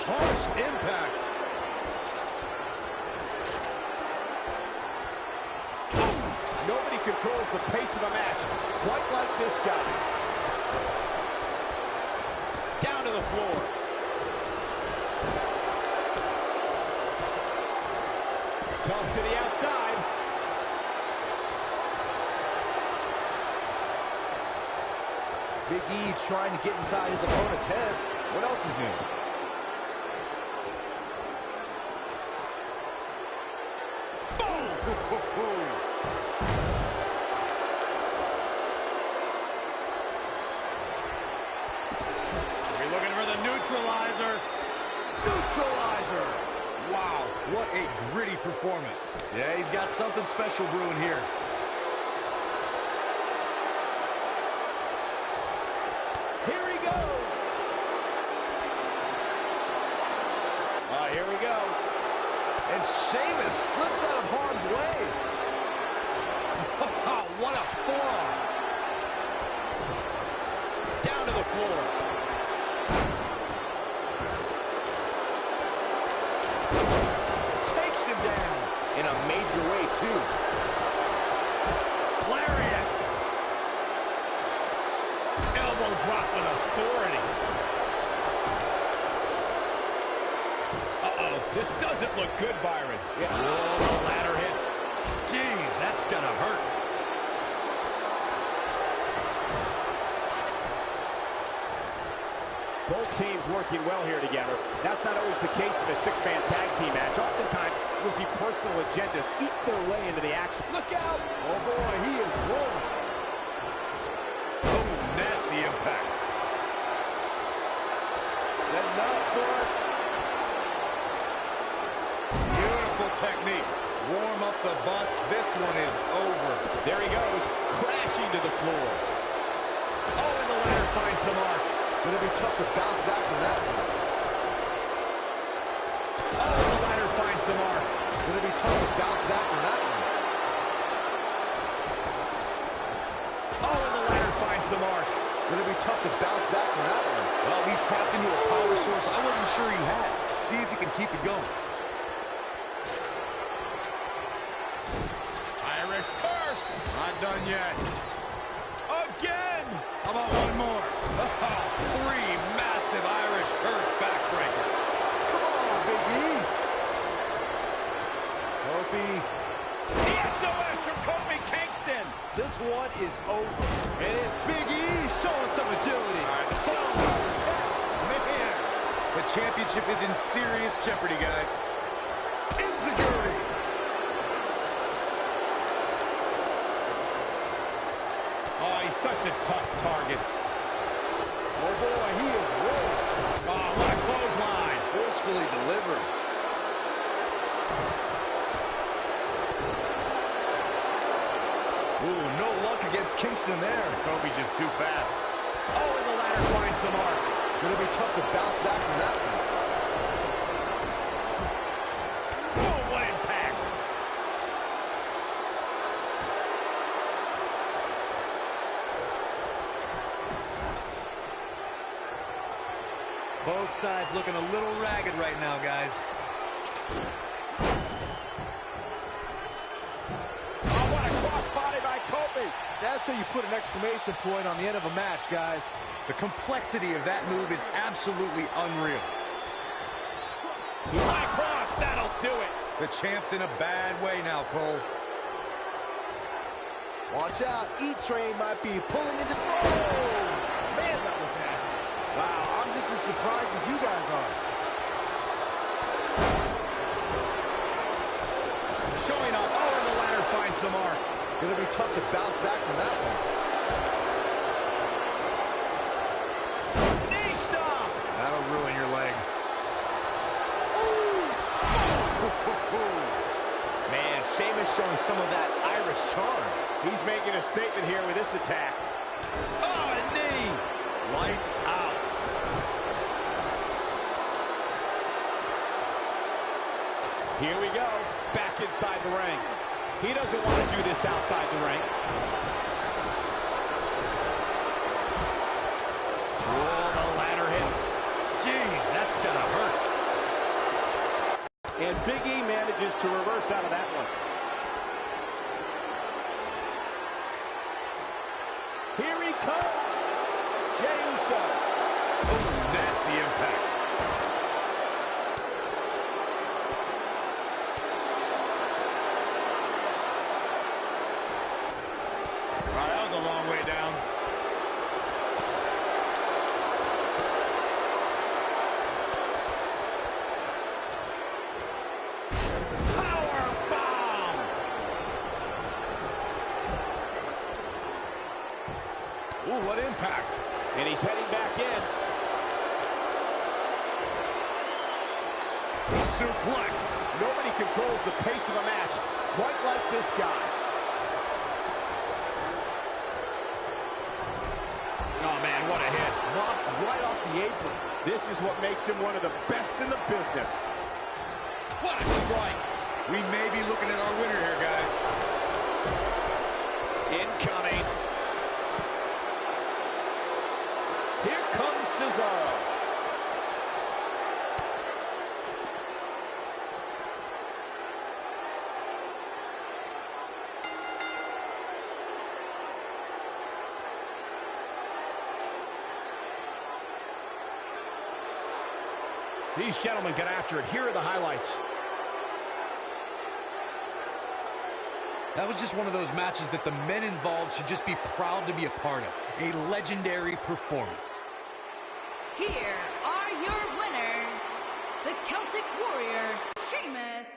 Harsh impact. Nobody controls the pace of a match quite like this guy. Down to the floor. Toss to the outside. Big E trying to get inside his opponent's head. What else is new? We're looking for the neutralizer. Neutralizer. Wow, what a gritty performance. Yeah, he's got something special brewing here. Here he goes. Here we go. And Sheamus slips out of harm's way. What a forearm. Down to the floor. Takes him down. In a major way, too. Lariat. Elbow drop with authority. Uh-oh. This doesn't look good, Byron. Yeah. Whoa, the ladder hits. Jeez, that's gonna hurt. Both teams working well here together. That's not always the case in a six-man tag team match. Oftentimes, you'll see personal agendas eat their way into the action. Look out. Oh, boy, he is rolling. Oh, nasty impact. Setting up for it. Beautiful technique. Warm up the bus. This one is over. There he goes, crashing to the floor. Oh, and the ladder finds the mark. Gonna be tough to bounce back from that one. Oh, and the ladder finds the mark. Gonna be tough to bounce back from that one. the mark. It'll be tough to bounce back from that one. Well, he's tapped into a power source I wasn't sure he had. See if he can keep it going. Irish curse. Not done yet. Again. How about one more? Oh, 3 massive Irish curse backbreakers. Come on, Big E. Kofi. The SOS from Kofi Kingston. This one is over. It is Big E showing some agility. Man, the championship is in serious jeopardy, guys. Insecurity. Oh, he's such a tough target. Oh, boy, he is rolling. Oh, what a clothesline. Forcefully delivered. Ooh, no luck against Kingston there. Kofi just too fast. Oh, and the ladder finds the mark. Gonna be tough to bounce back from that one. Oh, what impact. Both sides looking a little ragged right now, guys. Oh, what a crossbody by Kofi. That's how you put an exclamation point on the end of a match, guys. The complexity of that move is absolutely unreal. High cross, that'll do it. The champ's in a bad way now, Cole. Watch out, E-Train might be pulling into... Oh! Man, that was nasty. Wow, I'm just as surprised as you guys are. Showing up. Oh, and the ladder finds the mark. It'll be tough to bounce back from that one. Knee stop. That'll ruin your leg. Man, Sheamus showing some of that Irish charm. He's making a statement here with this attack. Oh, a knee. Lights out. Here we go. Back inside the ring. He doesn't want to do this outside the ring. Oh, the ladder hits. Jeez, that's gonna hurt. And Big E manages to reverse out of that one. Here he comes. Jey Uso. Oh, nasty impact. All right, that was a long way down. Ooh, what impact. And he's heading back in. Suplex. Nobody controls the pace of a match quite like this guy. Oh, man, what a hit. Knocked right off the apron. This is what makes him one of the best in the business. What a strike. We may be looking at our winner here, guys. Incoming. Here comes Cesaro. These gentlemen get after it. Here are the highlights. That was just one of those matches that the men involved should just be proud to be a part of. A legendary performance. Here are your winners, the Celtic Warrior, Sheamus.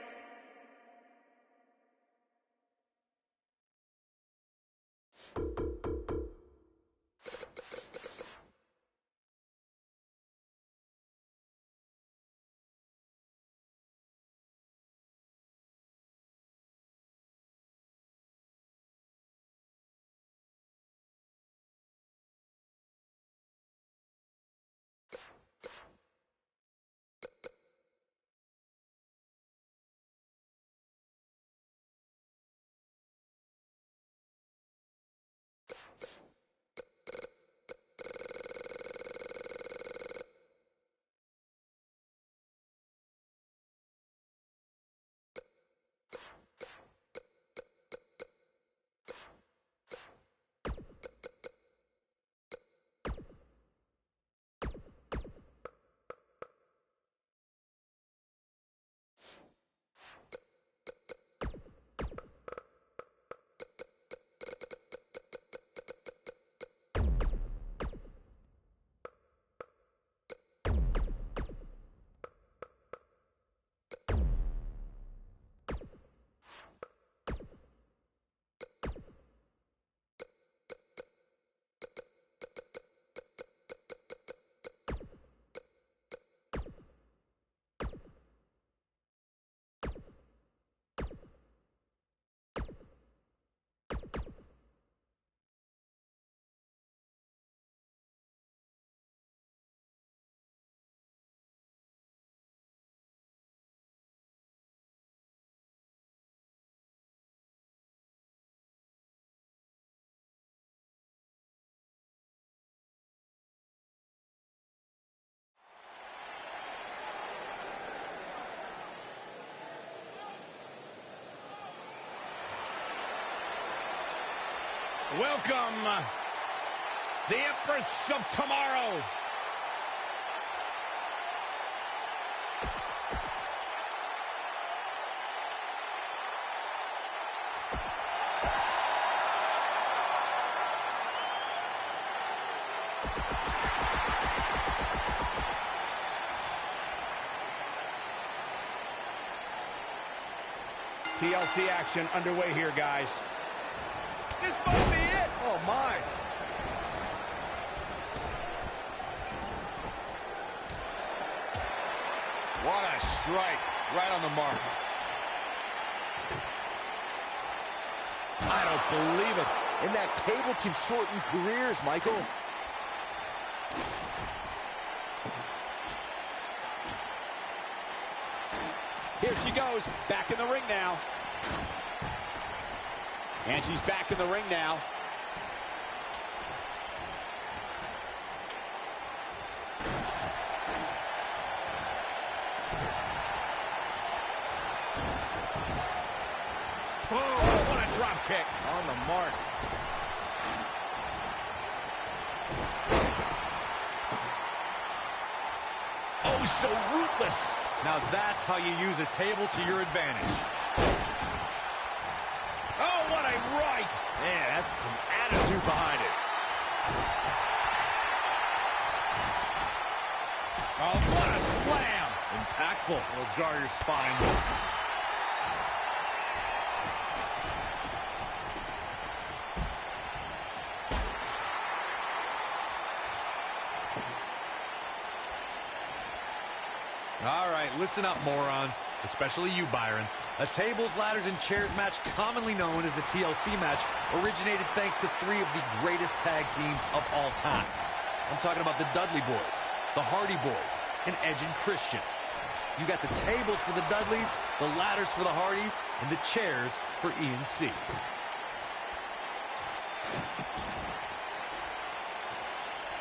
Welcome, the Empress of Tomorrow. TLC action underway here, guys. This might be it. Oh, my. What a strike. Right on the mark. I don't believe it. And that table can shorten careers, Michael. Here she goes, back in the ring now. And she's back in the ring now. Oh, what a drop kick. On the mark. Oh, so ruthless. Now that's how you use a table to your advantage. Oh, what a right. Man, that's some attitude behind it. Oh, what a slam. Impactful. Will jar your spine. All right, listen up, morons. Especially you, Byron. A tables, ladders, and chairs match, commonly known as a TLC match, originated thanks to three of the greatest tag teams of all time. I'm talking about the Dudley Boys, the Hardy Boys, and Edge and Christian. You got the tables for the Dudleys, the ladders for the Hardys, and the chairs for E&C.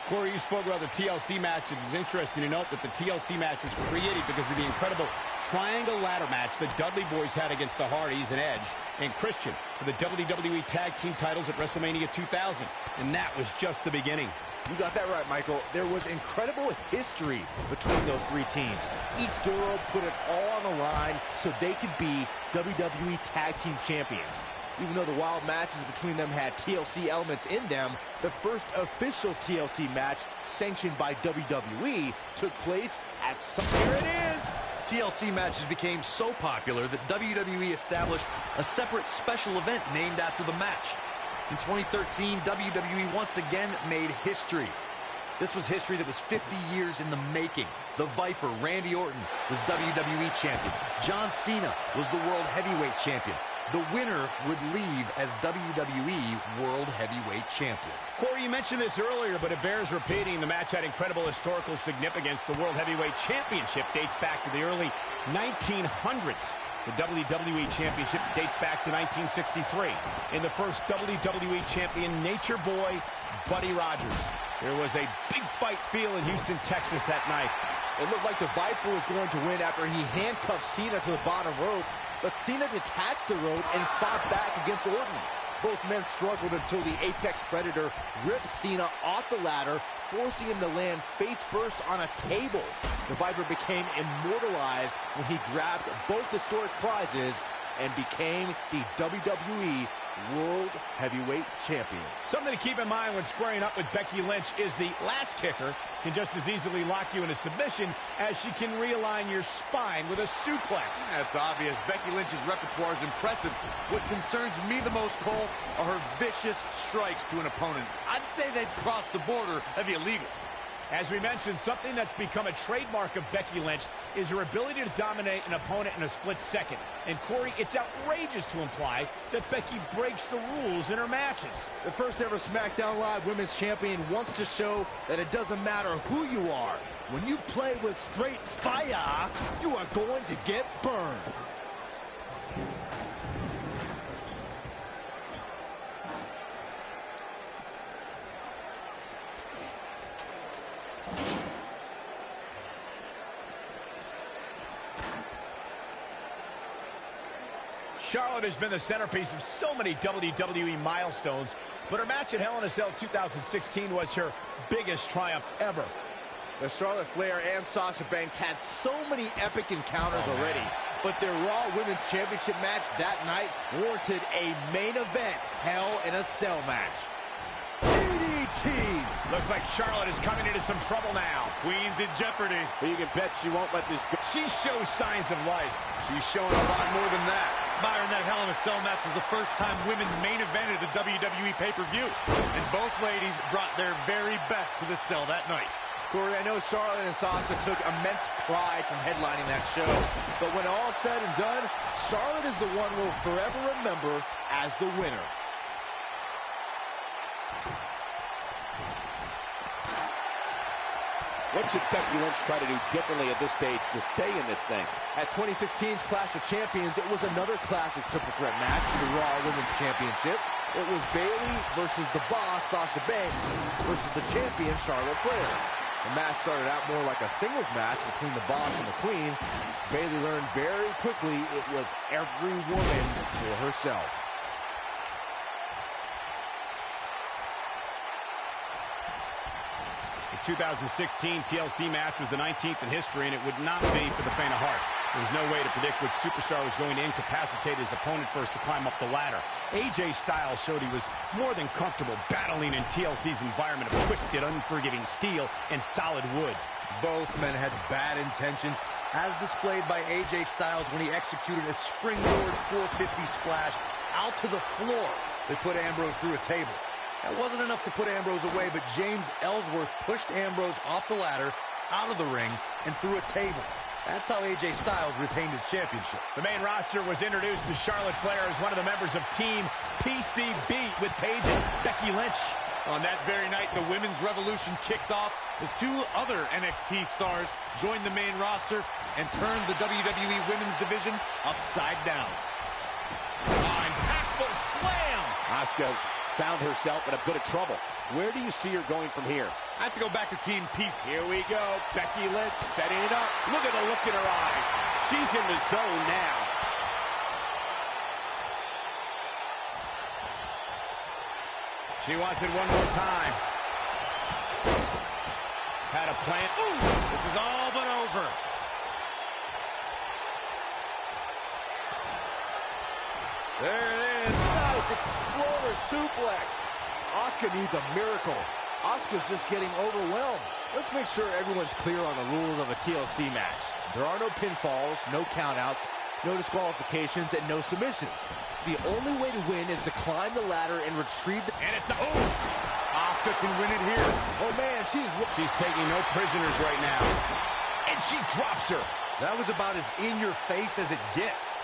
Corey, you spoke about the TLC match. It is interesting to note that the TLC match was created because of the incredible triangle ladder match the Dudley Boys had against the Hardys and Edge and Christian for the WWE Tag Team titles at WrestleMania 2000. And that was just the beginning. You got that right, Michael. There was incredible history between those three teams. Each duo put it all on the line so they could be WWE Tag Team Champions. Even though the wild matches between them had TLC elements in them, the first official TLC match sanctioned by WWE took place at There it is! TLC matches became so popular that WWE established a separate special event named after the match. In 2013, WWE once again made history. This was history that was 50 years in the making. The Viper, Randy Orton, was WWE Champion. John Cena was the World Heavyweight Champion. The winner would leave as WWE World Heavyweight Champion. Corey, you mentioned this earlier, but it bears repeating. The match had incredible historical significance. The World Heavyweight Championship dates back to the early 1900s. The WWE Championship dates back to 1963. And the first WWE Champion, Nature Boy, Buddy Rogers. There was a big fight feel in Houston, Texas that night. It looked like the Viper was going to win after he handcuffed Cena to the bottom rope, but Cena detached the rope and fought back against Orton. Both men struggled until the Apex Predator ripped Cena off the ladder, forcing him to land face first on a table. The Viper became immortalized when he grabbed both historic prizes and became the WWE World Heavyweight Champion. Something to keep in mind when squaring up with Becky Lynch is the last kicker can just as easily lock you into submission as she can realign your spine with a suplex. That's obvious. Becky Lynch's repertoire is impressive. What concerns me the most, Cole, are her vicious strikes to an opponent. I'd say they'd cross the border of illegal. As we mentioned, something that's become a trademark of Becky Lynch is her ability to dominate an opponent in a split second. And Corey, it's outrageous to imply that Becky breaks the rules in her matches. The first ever SmackDown Live Women's Champion wants to show that it doesn't matter who you are. When you play with straight fire, you are going to get burned. Charlotte has been the centerpiece of so many WWE milestones, but her match at Hell in a Cell 2016 was her biggest triumph ever. The Charlotte Flair and Sasha Banks had so many epic encounters already, but their Raw Women's Championship match that night warranted a main event Hell in a Cell match. DDT! Looks like Charlotte is coming into some trouble now. Queen's in jeopardy. But you can bet she won't let this go. She shows signs of life. She's showing a lot more than that. Byron, that Hell in a Cell match was the first time women main evented a WWE pay-per-view. And both ladies brought their very best to the cell that night. Corey, I know Charlotte and Sasha took immense pride from headlining that show, but when all said and done, Charlotte is the one we'll forever remember as the winner. What should Becky Lynch try to do differently at this stage to stay in this thing? At 2016's Clash of Champions, it was another classic triple threat match for the Raw Women's Championship. It was Bayley versus the Boss, Sasha Banks, versus the champion, Charlotte Flair. The match started out more like a singles match between the Boss and the Queen. Bayley learned very quickly it was every woman for herself. The 2016 TLC match was the 19th in history, and it would not be for the faint of heart. There was no way to predict which superstar was going to incapacitate his opponent first to climb up the ladder. AJ Styles showed he was more than comfortable battling in TLC's environment of twisted, unforgiving steel and solid wood. Both men had bad intentions, as displayed by AJ Styles when he executed a springboard 450 splash out to the floor. They put Ambrose through a table. That wasn't enough to put Ambrose away, but James Ellsworth pushed Ambrose off the ladder, out of the ring, and through a table. That's how AJ Styles retained his championship. The main roster was introduced to Charlotte Flair as one of the members of Team PCB with Paige and Becky Lynch. On that very night, the Women's Revolution kicked off as two other NXT stars joined the main roster and turned the WWE Women's Division upside down. Impactful slam! Asuka's found herself in a bit of trouble. Where do you see her going from here? I have to go back to Team Peace. Here we go. Becky Lynch setting it up. Look at the look in her eyes. She's in the zone now. She wants it one more time. Had a plan. Ooh! This is all but over. There it is. Nice exploder suplex. Asuka needs a miracle. Asuka's just getting overwhelmed. Let's make sure everyone's clear on the rules of a TLC match. There are no pinfalls, no countouts, no disqualifications, and no submissions. The only way to win is to climb the ladder and retrieve the... And it's a... Oh! Asuka can win it here. Oh, man, she's taking no prisoners right now. And she drops her. That was about as in-your-face as it gets.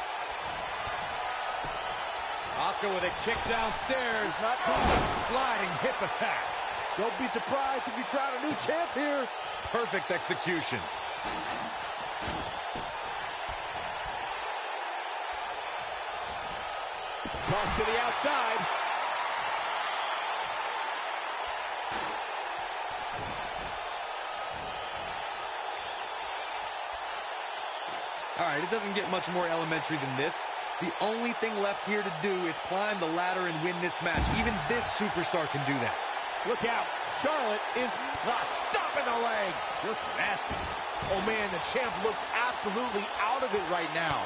Asuka with a kick downstairs. Sliding hip attack. Don't be surprised if you crown a new champ here. Perfect execution. Toss to the outside. All right, it doesn't get much more elementary than this. The only thing left here to do is climb the ladder and win this match. Even this superstar can do that. Look out. Charlotte is stopping the leg. just nasty. Oh, man, the champ looks absolutely out of it right now.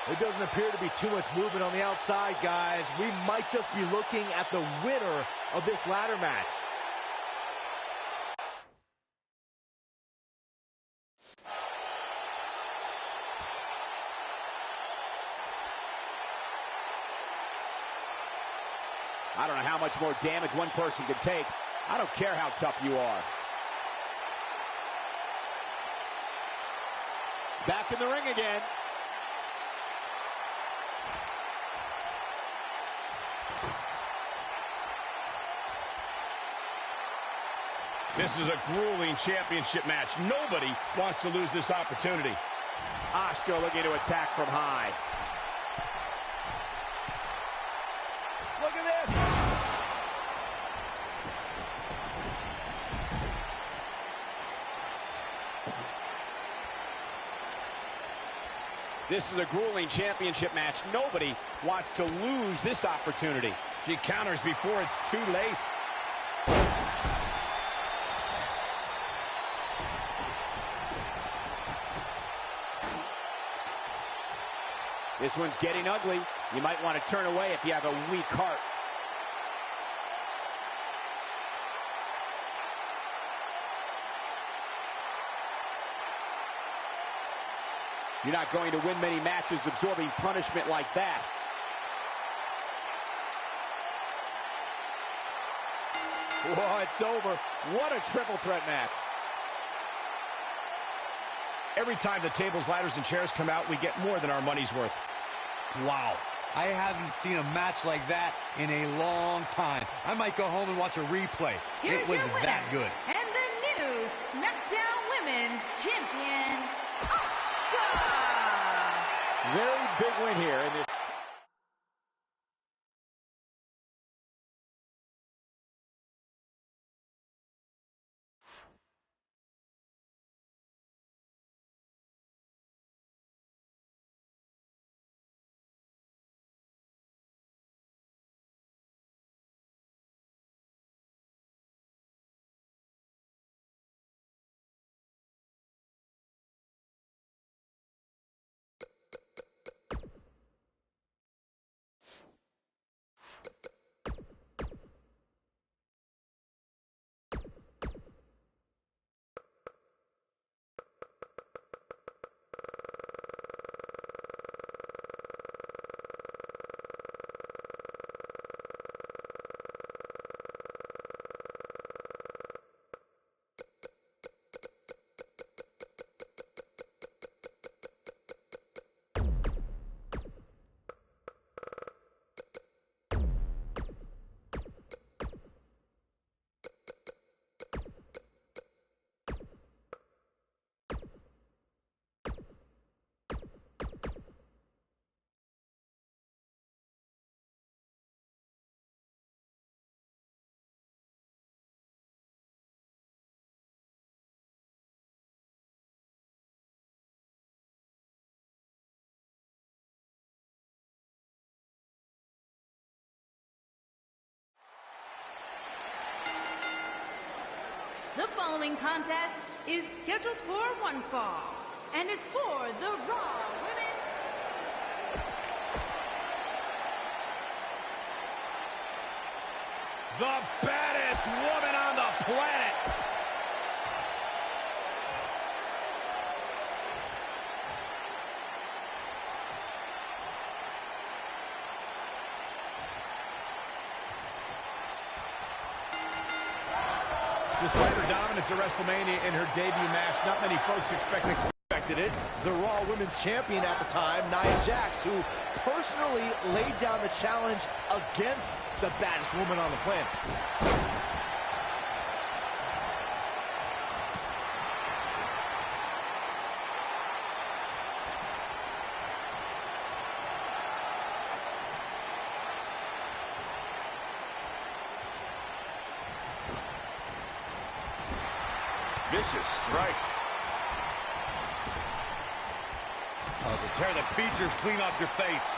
There doesn't appear to be too much movement on the outside, guys. We might just be looking at the winner of this ladder match. I don't know how much more damage one person can take. I don't care how tough you are. Back in the ring again. This is a grueling championship match. Nobody wants to lose this opportunity. Asuka looking to attack from high. Look at this. This is a grueling championship match. Nobody wants to lose this opportunity. She counters before it's too late. This one's getting ugly. You might want to turn away if you have a weak heart. You're not going to win many matches absorbing punishment like that. Whoa, it's over. What a triple threat match. Every time the tables, ladders, and chairs come out, we get more than our money's worth. Wow. I haven't seen a match like that in a long time. I might go home and watch a replay. Here's it was your winner, that good. and the new SmackDown Women's Champion, Asuka! Very big win here in this. The following contest is scheduled for one fall and is for the Raw Women's... The baddest woman on the planet. Despite her dominance at WrestleMania in her debut match, not many folks expected it. The Raw Women's Champion at the time, Nia Jax, who personally laid down the challenge against the baddest woman on the planet. Vicious strike. Oh, to tear the features clean off your face.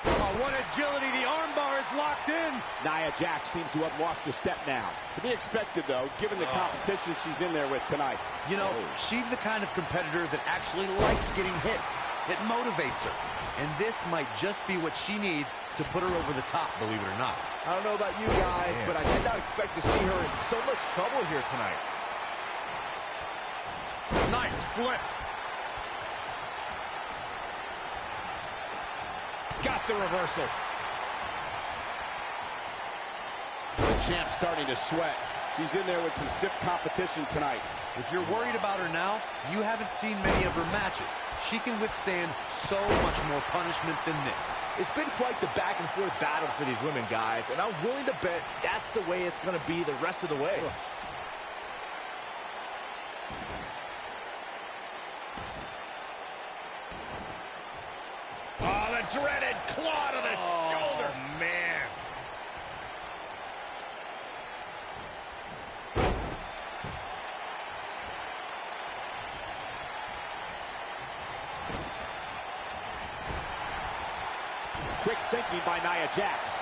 Oh, what agility. The armbar is locked in. Nia Jax seems to have lost a step now. To be expected, though, given the competition she's in there with tonight. You know, she's the kind of competitor that actually likes getting hit. It motivates her. And this might just be what she needs to put her over the top, believe it or not. I don't know about you guys, but I did not expect to see her in so much trouble here tonight. Nice flip. Got the reversal. The champ's starting to sweat. She's in there with some stiff competition tonight. If you're worried about her now, you haven't seen many of her matches. She can withstand so much more punishment than this. It's been quite the back-and-forth battle for these women, guys, and I'm willing to bet that's the way it's going to be the rest of the way. Oh, the dreaded claw to the shoulder. Man. Quick thinking by Nia Jax.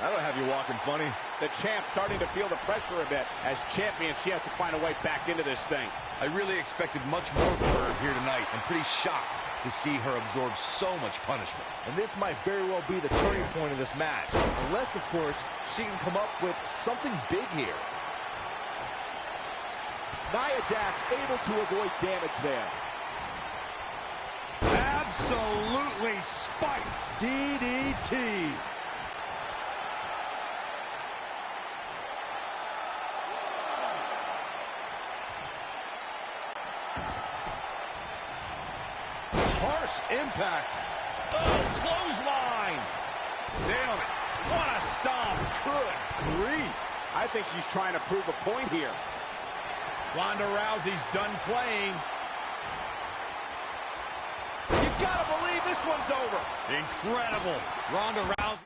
That'll have you walking funny. The champ starting to feel the pressure a bit. As champion, she has to find a way back into this thing. I really expected much more from her here tonight. I'm pretty shocked to see her absorb so much punishment. And this might very well be the turning point of this match. Unless, of course, she can come up with something big here. Nia Jax able to avoid damage there. Absolutely spiked. DDT. Harsh impact. Oh, clothesline. Nailed it. What a stomp. Good grief. I think she's trying to prove a point here. Ronda Rousey's done playing. You gotta believe this one's over. Incredible. Ronda Rousey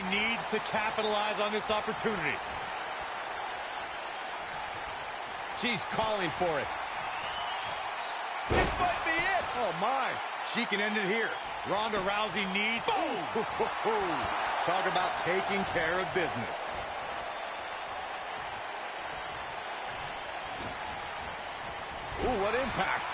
needs to capitalize on this opportunity. She's calling for it. This might be it. Oh, my. She can end it here. Ronda Rousey needs... Boom! Talk about taking care of business. Ooh, what impact.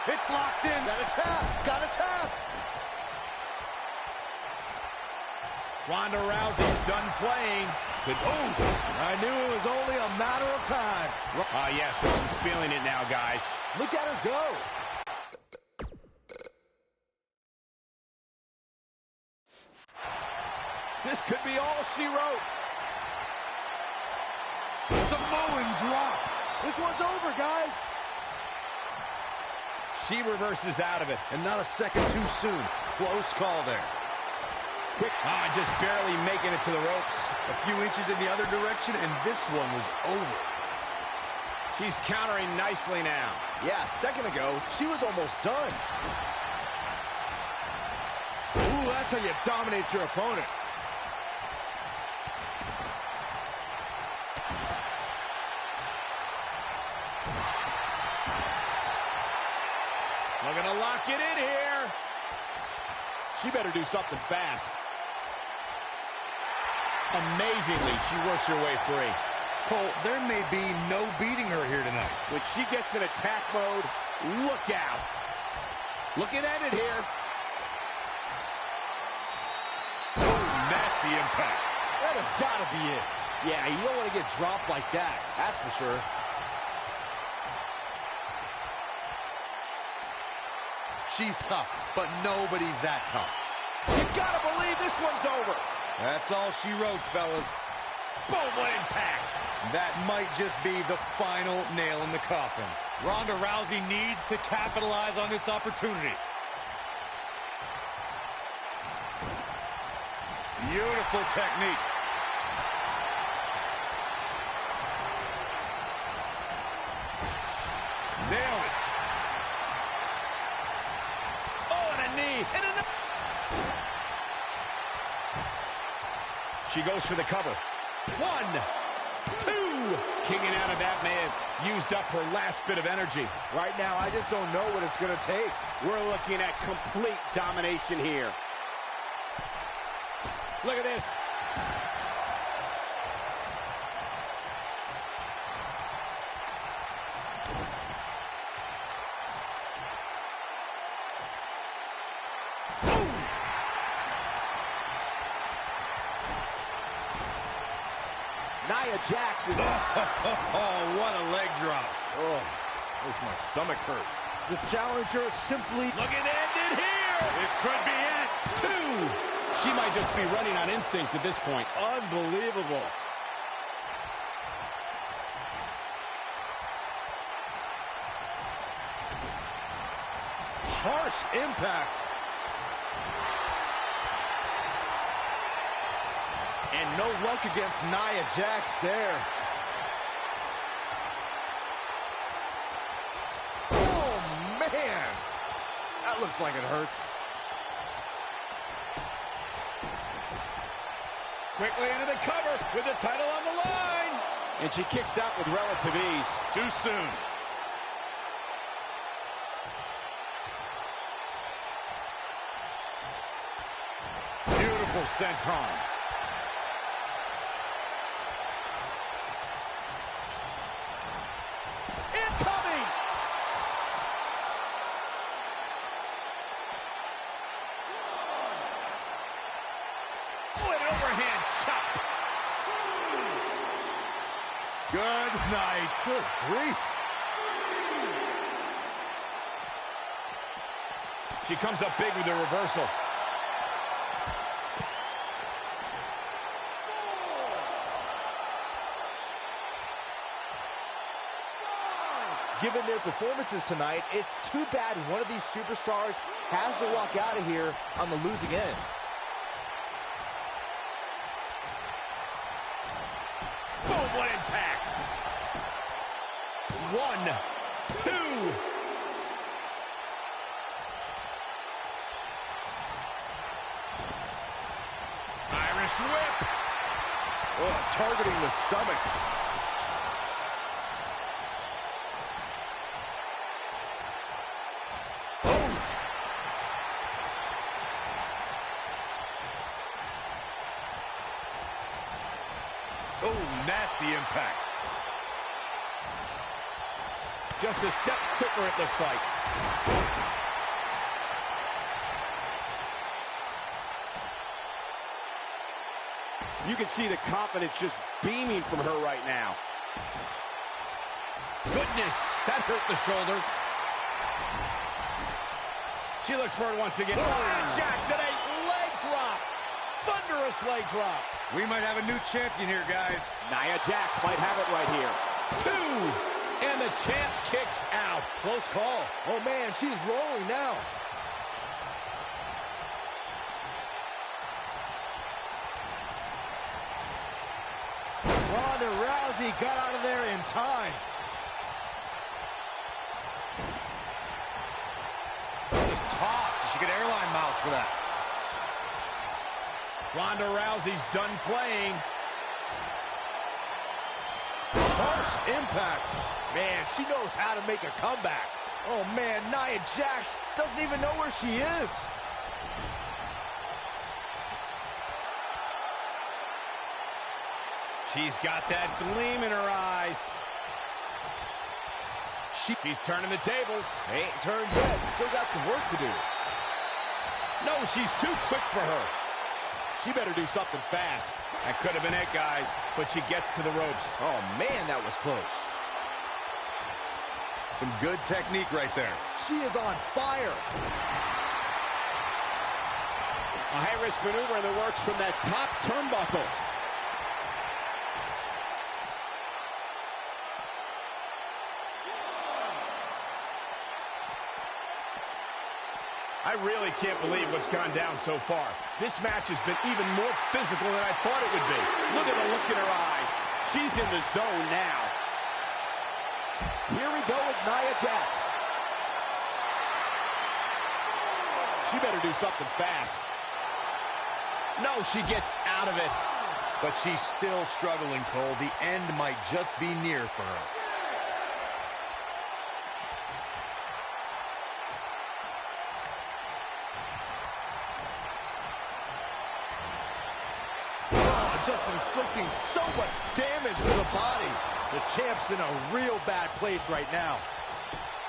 It's locked in. Got a tap. Got a tap. Ronda Rousey's done playing. I knew it was only a matter of time. Yes, she's feeling it now, guys. Look at her go. This could be all she wrote. Samoan drop. This one's over, guys. She reverses out of it. And not a second too soon. Close call there. Quick. Just barely making it to the ropes. A few inches in the other direction, and this one was over. She's countering nicely now. Yeah, a second ago, she was almost done. Ooh, that's how you dominate your opponent. We're gonna lock it in here. She better do something fast. Amazingly, she works her way free. Cole, there may be no beating her here tonight. When she gets in attack mode, look out. Looking at it here. Nasty impact. That has got to be it. Yeah, you don't want to get dropped like that. That's for sure. She's tough, but nobody's that tough. You gotta believe this one's over. That's all she wrote, fellas. Boom, what impact. That might just be the final nail in the coffin. Ronda Rousey needs to capitalize on this opportunity. Beautiful technique. Nailed it. Oh, and a knee. And another. She goes for the cover. 1, 2. Kicking out of that may have used up her last bit of energy. Right now, I just don't know what it's going to take. We're looking at complete domination here. Look at this. Nia Jax. Oh, what a leg drop. Oh, makes my stomach hurt. The challenger simply... Looking to end it here. This could be it. 2. She might just be running on instinct at this point. Unbelievable. Harsh impact. And no luck against Nia Jax there. Oh, man. That looks like it hurts. Quickly into the cover with the title on the line. And she kicks out with relative ease. Too soon. Beautiful senton. Incoming! Oh, an overhand chop. Good night. Good grief. She comes up big with the reversal. Given their performances tonight, it's too bad one of these superstars has to walk out of here on the losing end. Boom, what impact. 1, 2. Irish whip. Oh, targeting the stomach. Oh, nasty impact. Just a step quicker, it looks like. You can see the confidence just beaming from her right now. Goodness, that hurt the shoulder. She looks for it once again. Nia Jackson, a leg drop. Thunderous leg drop. We might have a new champion here, guys. Nia Jax might have it right here. 2, and the champ kicks out. Close call. Oh, man, she's rolling now. Ronda Rousey got out of there in time. Just tossed. She get airline miles for that. Ronda Rousey's done playing. Harsh impact. Man, she knows how to make a comeback. Oh, man, Nia Jax doesn't even know where she is. She's got that gleam in her eyes. She's turning the tables. Ain't turned yet. Still got some work to do. No, she's too quick for her. She better do something fast. That could have been it, guys, but she gets to the ropes. Oh, man, that was close. Some good technique right there. She is on fire. A high-risk maneuver in the works from that top turnbuckle. I really can't believe what's gone down so far. This match has been even more physical than I thought it would be. Look at the look in her eyes. She's in the zone now. Here we go with Nia Jax. She better do something fast. No, she gets out of it. But she's still struggling, Cole. The end might just be near for her. Just inflicting so much damage to the body. The champ's in a real bad place right now.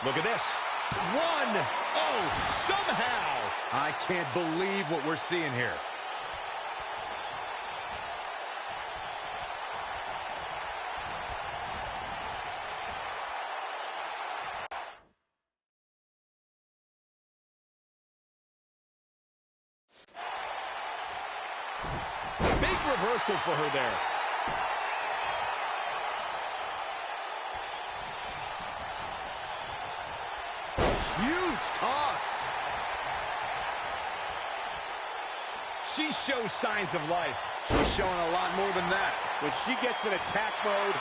Look at this. 1. Oh, somehow. I can't believe what we're seeing here. Big reversal for her there. Huge toss. She shows signs of life. She's showing a lot more than that. When she gets in attack mode,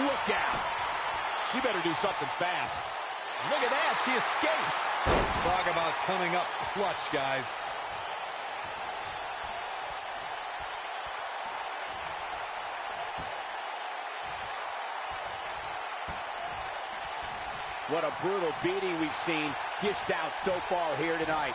look out. She better do something fast. Look at that, she escapes. Talk about coming up clutch, guys. What a brutal beating we've seen dished out so far here tonight.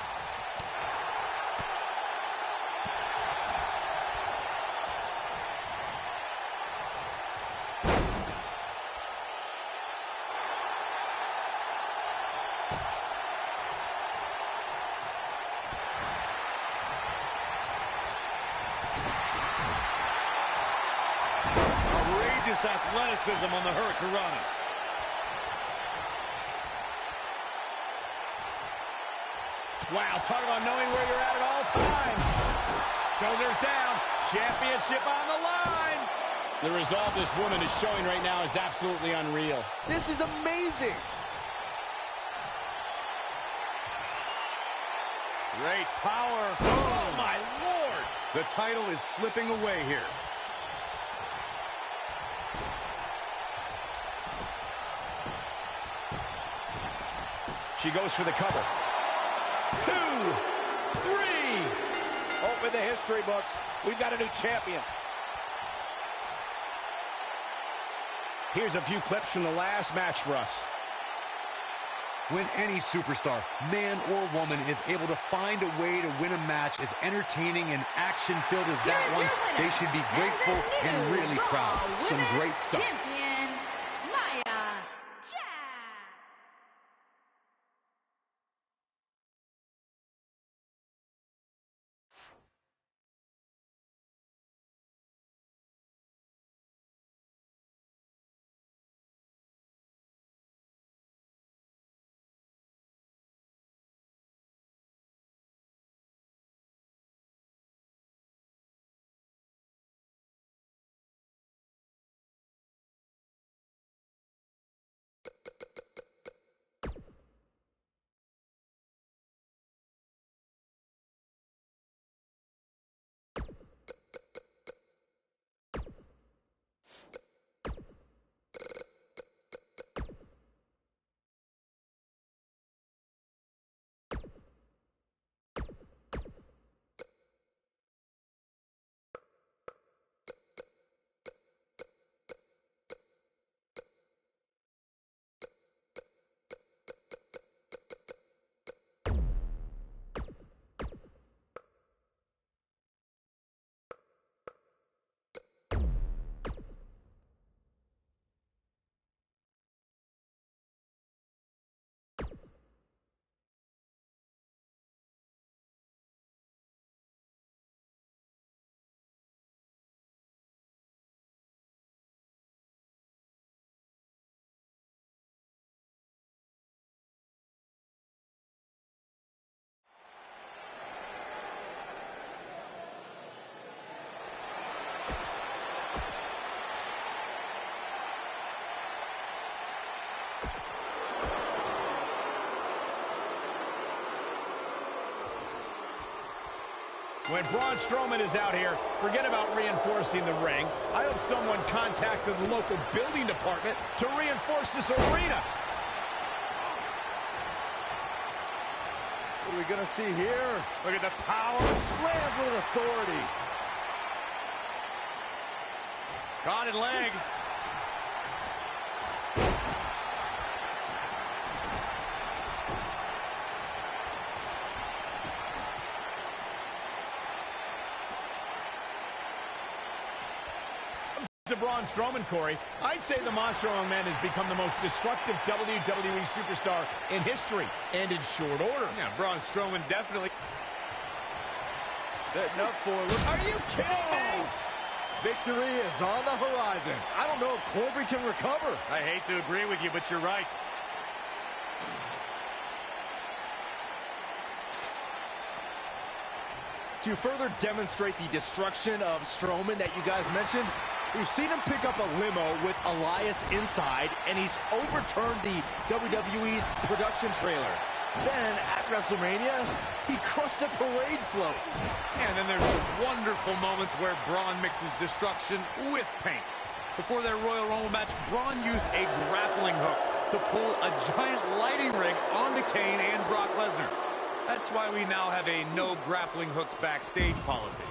Outrageous athleticism on the Hurricanrana. Wow, talk about knowing where you're at all times. Shoulders down, championship on the line. The resolve this woman is showing right now is absolutely unreal. This is amazing. Great power. Oh, my Lord. The title is slipping away here. She goes for the cover. 2, 3. Open the history books. We've got a new champion. Here's a few clips from the last match for us. When any superstar, man or woman, is able to find a way to win a match as entertaining and action-filled as that one, they should be grateful and really proud. Some great stuff. When Braun Strowman is out here, forget about reinforcing the ring. I hope someone contacted the local building department to reinforce this arena. What are we going to see here? Look at the power. Slammed with authority. Caught leg. To Braun Strowman, Corey, I'd say the Monster Among Men has become the most destructive WWE superstar in history, and in short order. Yeah, Braun Strowman definitely Setting up for it. Are you kidding me? Victory is on the horizon. I don't know if Corby can recover. I hate to agree with you, but you're right. To further demonstrate the destruction of Strowman that you guys mentioned, we've seen him pick up a limo with Elias inside, and he's overturned the WWE's production trailer. Then, at WrestleMania, he crushed a parade float. And then there's the wonderful moments where Braun mixes destruction with paint. Before their Royal Rumble match, Braun used a grappling hook to pull a giant lighting rig onto Kane and Brock Lesnar. That's why we now have a no grappling hooks backstage policy.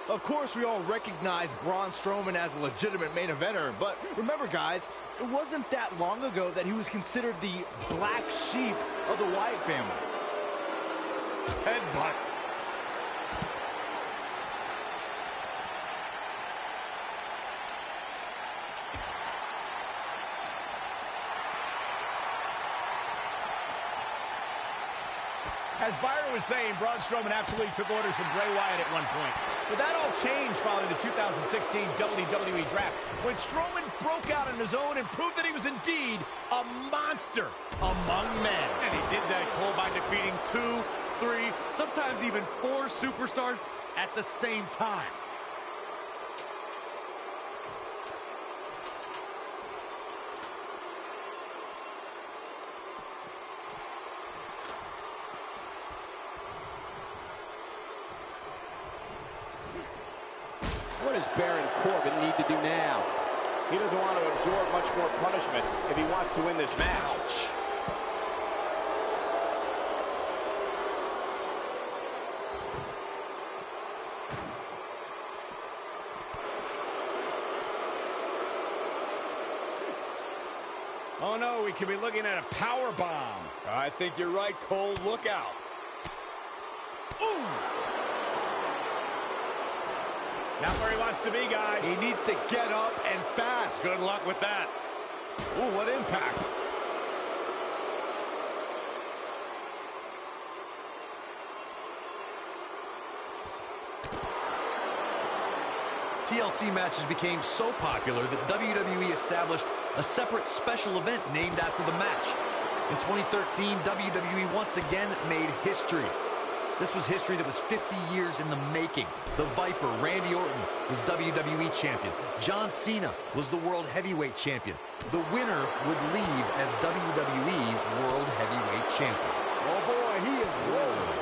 Of course, we all recognize Braun Strowman as a legitimate main eventer, but remember, guys, it wasn't that long ago that he was considered the black sheep of the Wyatt family. Headbutt. As Byron was saying, Braun Strowman absolutely took orders from Bray Wyatt at one point. But that all changed following the 2016 WWE Draft, when Strowman broke out on his own and proved that he was indeed a monster among men. And he did that, Cole, by defeating 2, 3, sometimes even 4 superstars at the same time. What does Baron Corbin need to do now? He doesn't want to absorb much more punishment if he wants to win this match. Ouch. Oh no, we could be looking at a power bomb. I think you're right, Cole. Look out. Ooh! Not where he wants to be, guys. He needs to get up and fast. Good luck with that. Ooh, what impact. TLC matches became so popular that WWE established a separate special event named after the match. In 2013, WWE once again made history. This was history that was 50 years in the making. The Viper, Randy Orton, was WWE Champion. John Cena was the World Heavyweight Champion. The winner would leave as WWE World Heavyweight Champion. Oh boy, he is rolling.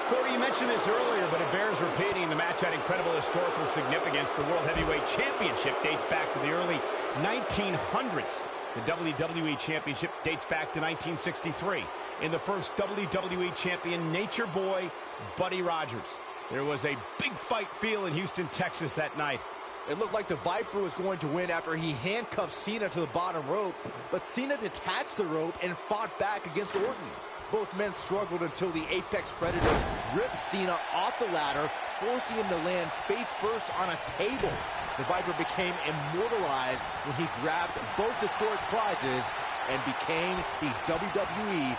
Corey, you mentioned this earlier, but it bears repeating. The match had incredible historical significance. The World Heavyweight Championship dates back to the early 1900s. The WWE Championship dates back to 1963. In the first WWE Champion, Nature Boy, Buddy Rogers. There was a big fight feel in Houston, Texas that night. It looked like the Viper was going to win after he handcuffed Cena to the bottom rope, but Cena detached the rope and fought back against Orton. Both men struggled until the Apex Predator ripped Cena off the ladder, forcing him to land face first on a table. The Viper became immortalized when he grabbed both historic prizes and became the WWE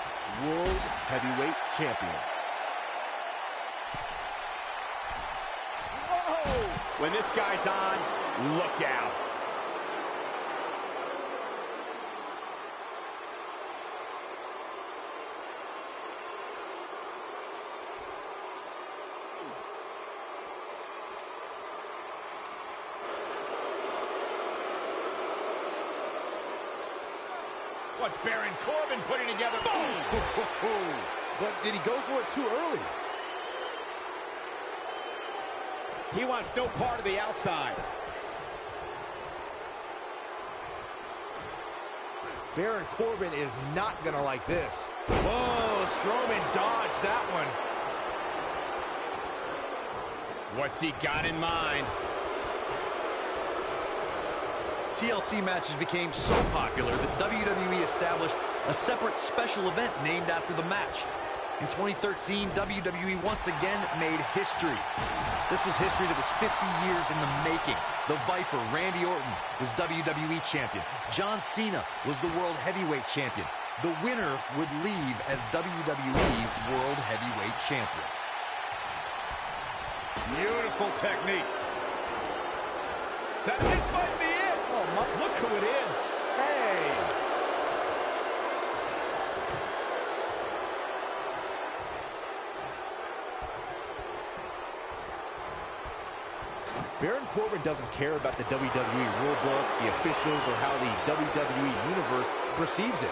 World Heavyweight Champion. Whoa! When this guy's on, look out. What's Baron Corbin putting together? Boom! But did he go for it too early? He wants no part of the outside. Baron Corbin is not going to like this. Whoa, Strowman dodged that one. What's he got in mind? TLC matches became so popular that WWE established a separate special event named after the match. In 2013, WWE once again made history. This was history that was 50 years in the making. The Viper, Randy Orton, was WWE Champion. John Cena was the World Heavyweight Champion. The winner would leave as WWE World Heavyweight Champion. Beautiful technique. This might be it. Oh, look who it is. Hey! Baron Corbin doesn't care about the WWE rulebook, the officials, or how the WWE Universe perceives it.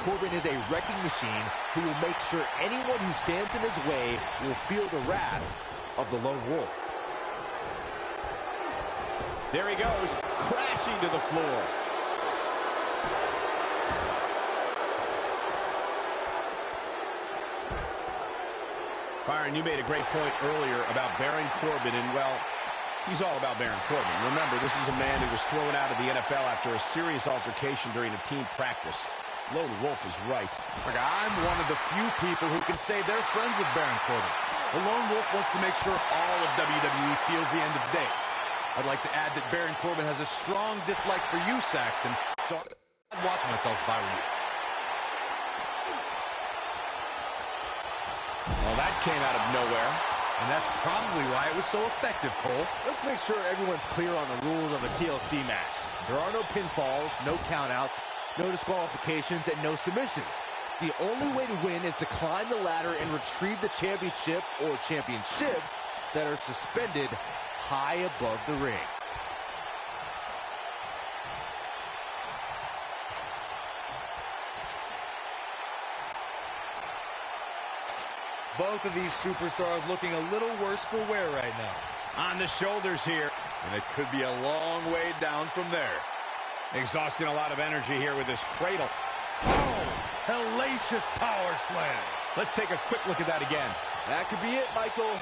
Corbin is a wrecking machine who will make sure anyone who stands in his way will feel the wrath of the lone wolf. There he goes, crashing to the floor. Byron, you made a great point earlier about Baron Corbin, and well, He's all about Baron Corbin. Remember, this is a man who was thrown out of the NFL after a serious altercation during a team practice. Lone Wolf is right. Look, I'm one of the few people who can say they're friends with Baron Corbin. The Lone Wolf wants to make sure all of WWE feels the end of days. I'd like to add that Baron Corbin has a strong dislike for you, Saxton, so I'd watch myself if I were you. Well, that came out of nowhere. And that's probably why it was so effective, Cole. Let's make sure everyone's clear on the rules of a TLC match. There are no pinfalls, no countouts, no disqualifications, and no submissions. The only way to win is to climb the ladder and retrieve the championship or championships that are suspended high above the ring. Both of these superstars looking a little worse for wear right now. On the shoulders here. And it could be a long way down from there. Exhausting a lot of energy here with this cradle. Oh, hellacious power slam. Let's take a quick look at that again. That could be it, Michael.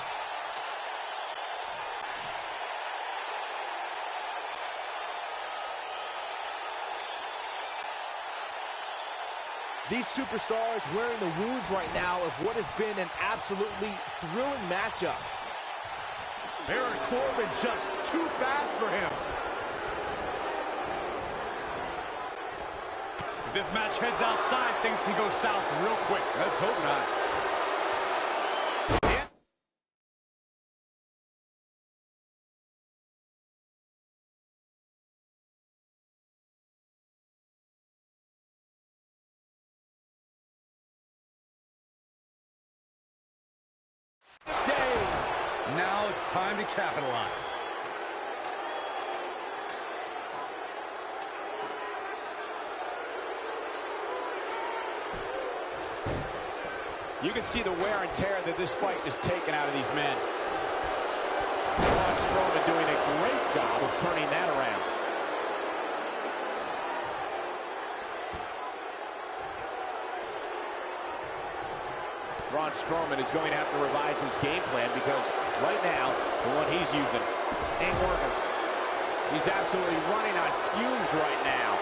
These superstars wearing the wounds right now of what has been an absolutely thrilling matchup. Baron Corbin just too fast for him. If this match heads outside, things can go south real quick. Let's hope not. Now it's time to capitalize. You can see the wear and tear that this fight has taken out of these men. Braun Strowman doing a great job of turning that around. Braun Strowman is going to have to revise his game plan because right now, the one he's using ain't working. He's absolutely running on fumes right now.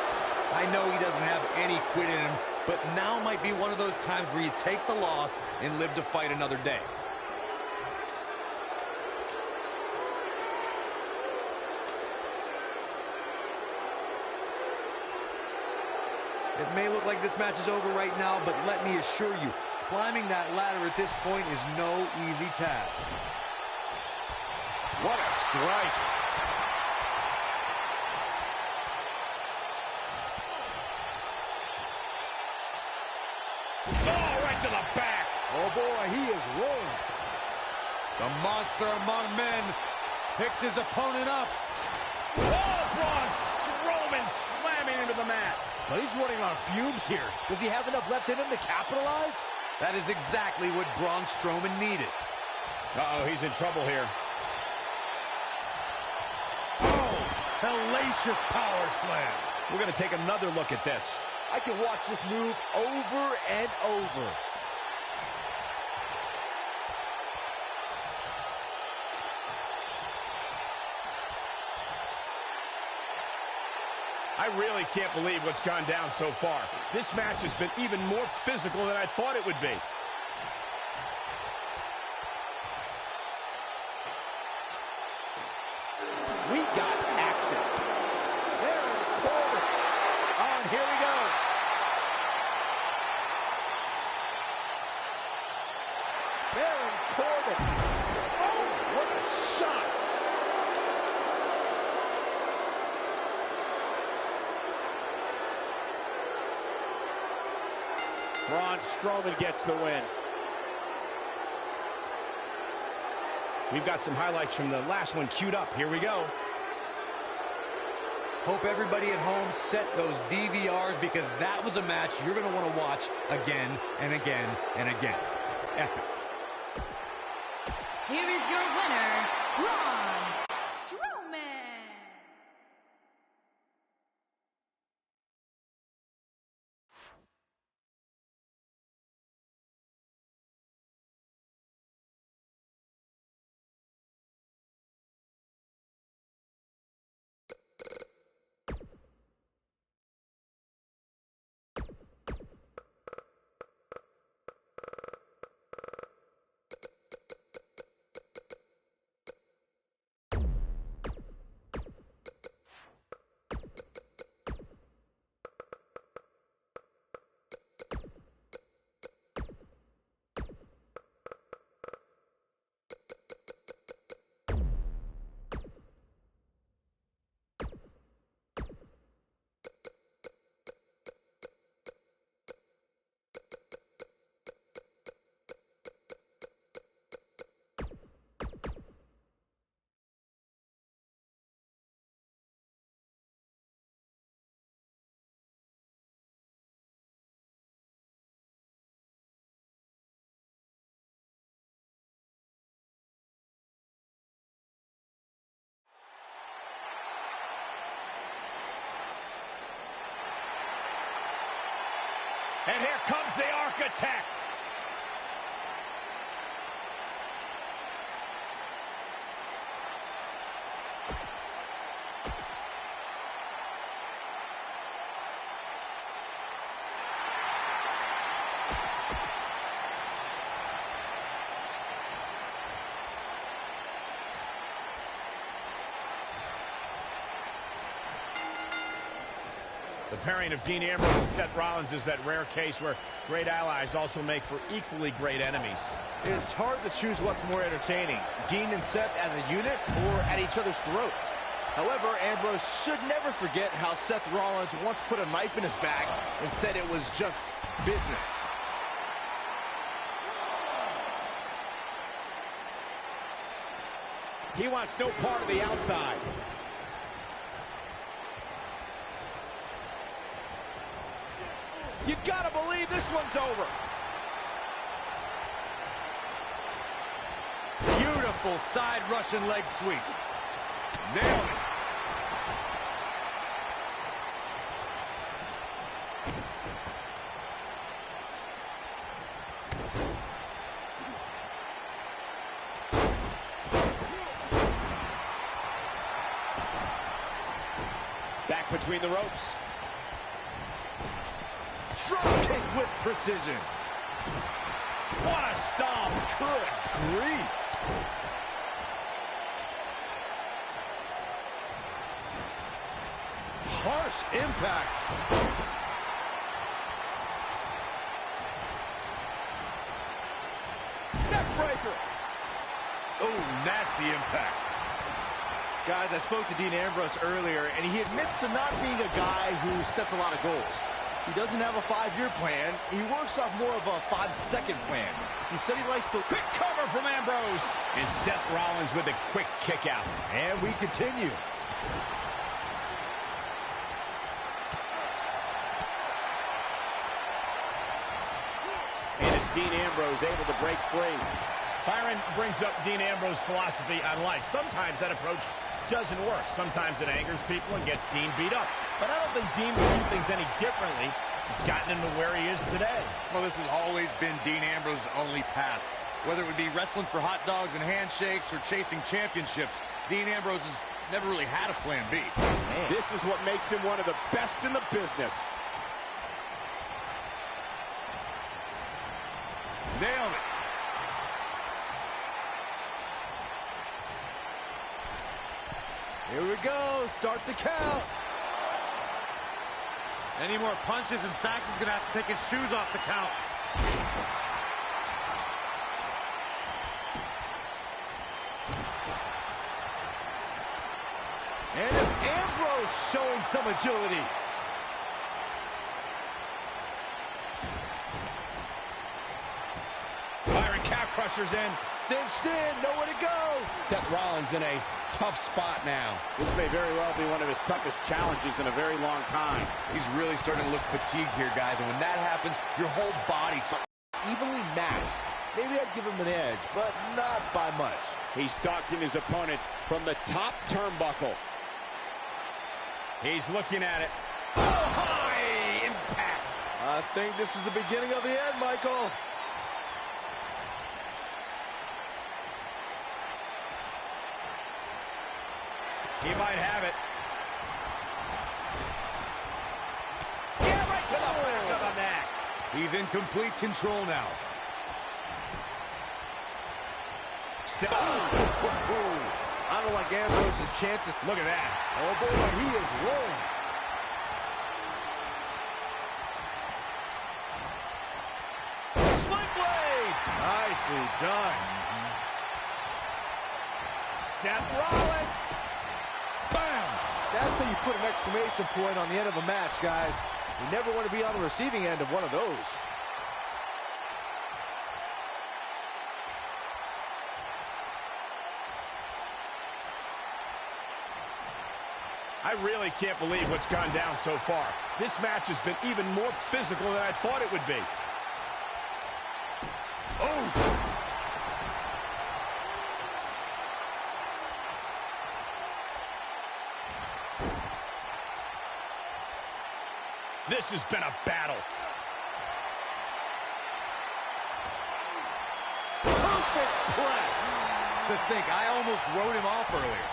I know he doesn't have any quit in him, but now might be one of those times where you take the loss and live to fight another day. It may look like this match is over right now, but let me assure you, climbing that ladder at this point is no easy task. What a strike. Oh, right to the back. Oh boy, he is rolling. The monster among men picks his opponent up. Oh, Braun Strowman slamming into the mat. But he's running on fumes here. Does he have enough left in him to capitalize? That is exactly what Braun Strowman needed. Uh-oh, he's in trouble here. Oh, hellacious power slam. We're going to take another look at this. I can watch this move over and over. I really can't believe what's gone down so far. This match has been even more physical than I thought it would be. We got action. Baron Corbin. Oh, and here we go. Baron Corbin. Oh, what a shot. Braun Strowman gets the win. We've got some highlights from the last one queued up. Here we go. Hope everybody at home set those DVRs because that was a match you're going to want to watch again and again and again. Epic. Here is your winner, Braun And here comes the architect. The pairing of Dean Ambrose and Seth Rollins is that rare case where great allies also make for equally great enemies. It's hard to choose what's more entertaining, Dean and Seth as a unit or at each other's throats. However, Ambrose should never forget how Seth Rollins once put a knife in his back and said it was just business. He wants no part of the outside. You gotta believe this one's over. Beautiful side Russian leg sweep. Nailed it. Back between the ropes. Drop kick with precision. What a stomp. Good grief. Harsh impact. Neckbreaker. Oh, nasty impact. Guys, I spoke to Dean Ambrose earlier, and he admits to not being a guy who sets a lot of goals. He doesn't have a 5-year plan. He works off more of a 5-second plan. He said he likes to... Quick cover from Ambrose. And Seth Rollins with a quick kick out. And we continue. And it's Dean Ambrose able to break free. Byron brings up Dean Ambrose's philosophy on life. Sometimes that approach doesn't work. Sometimes it angers people and gets Dean beat up. But I don't think Dean would do things any differently. It's gotten him to where he is today. Well, this has always been Dean Ambrose's only path. Whether it would be wrestling for hot dogs and handshakes or chasing championships, Dean Ambrose has never really had a plan B. Man. This is what makes him one of the best in the business. Nailed it. Here we go. Start the count. Any more punches and Saxon's going to have to take his shoes off the count. And it's Ambrose showing some agility. Byron calf crushers in. Cinched in. Nowhere to go. Seth Rollins in a tough spot now. This may very well be one of his toughest challenges in a very long time. He's really starting to look fatigued here, guys. And when that happens, your whole body starts... Evenly matched. Maybe I'd give him an edge, but not by much. He's stalking his opponent from the top turnbuckle. He's looking at it. Oh, high impact. I think this is the beginning of the end, Michael. He might have it. Yeah, right to the back of the neck. He's in complete control now. I don't like Ambrose's chances. Look at that. Oh, boy, he is rolling. Sling blade. Nicely done. Seth Rollins. Bam! That's how you put an exclamation point on the end of a match, guys. You never want to be on the receiving end of one of those. I really can't believe what's gone down so far. This match has been even more physical than I thought it would be. Oh! This has been a battle. Perfect plex. To think, I almost wrote him off earlier.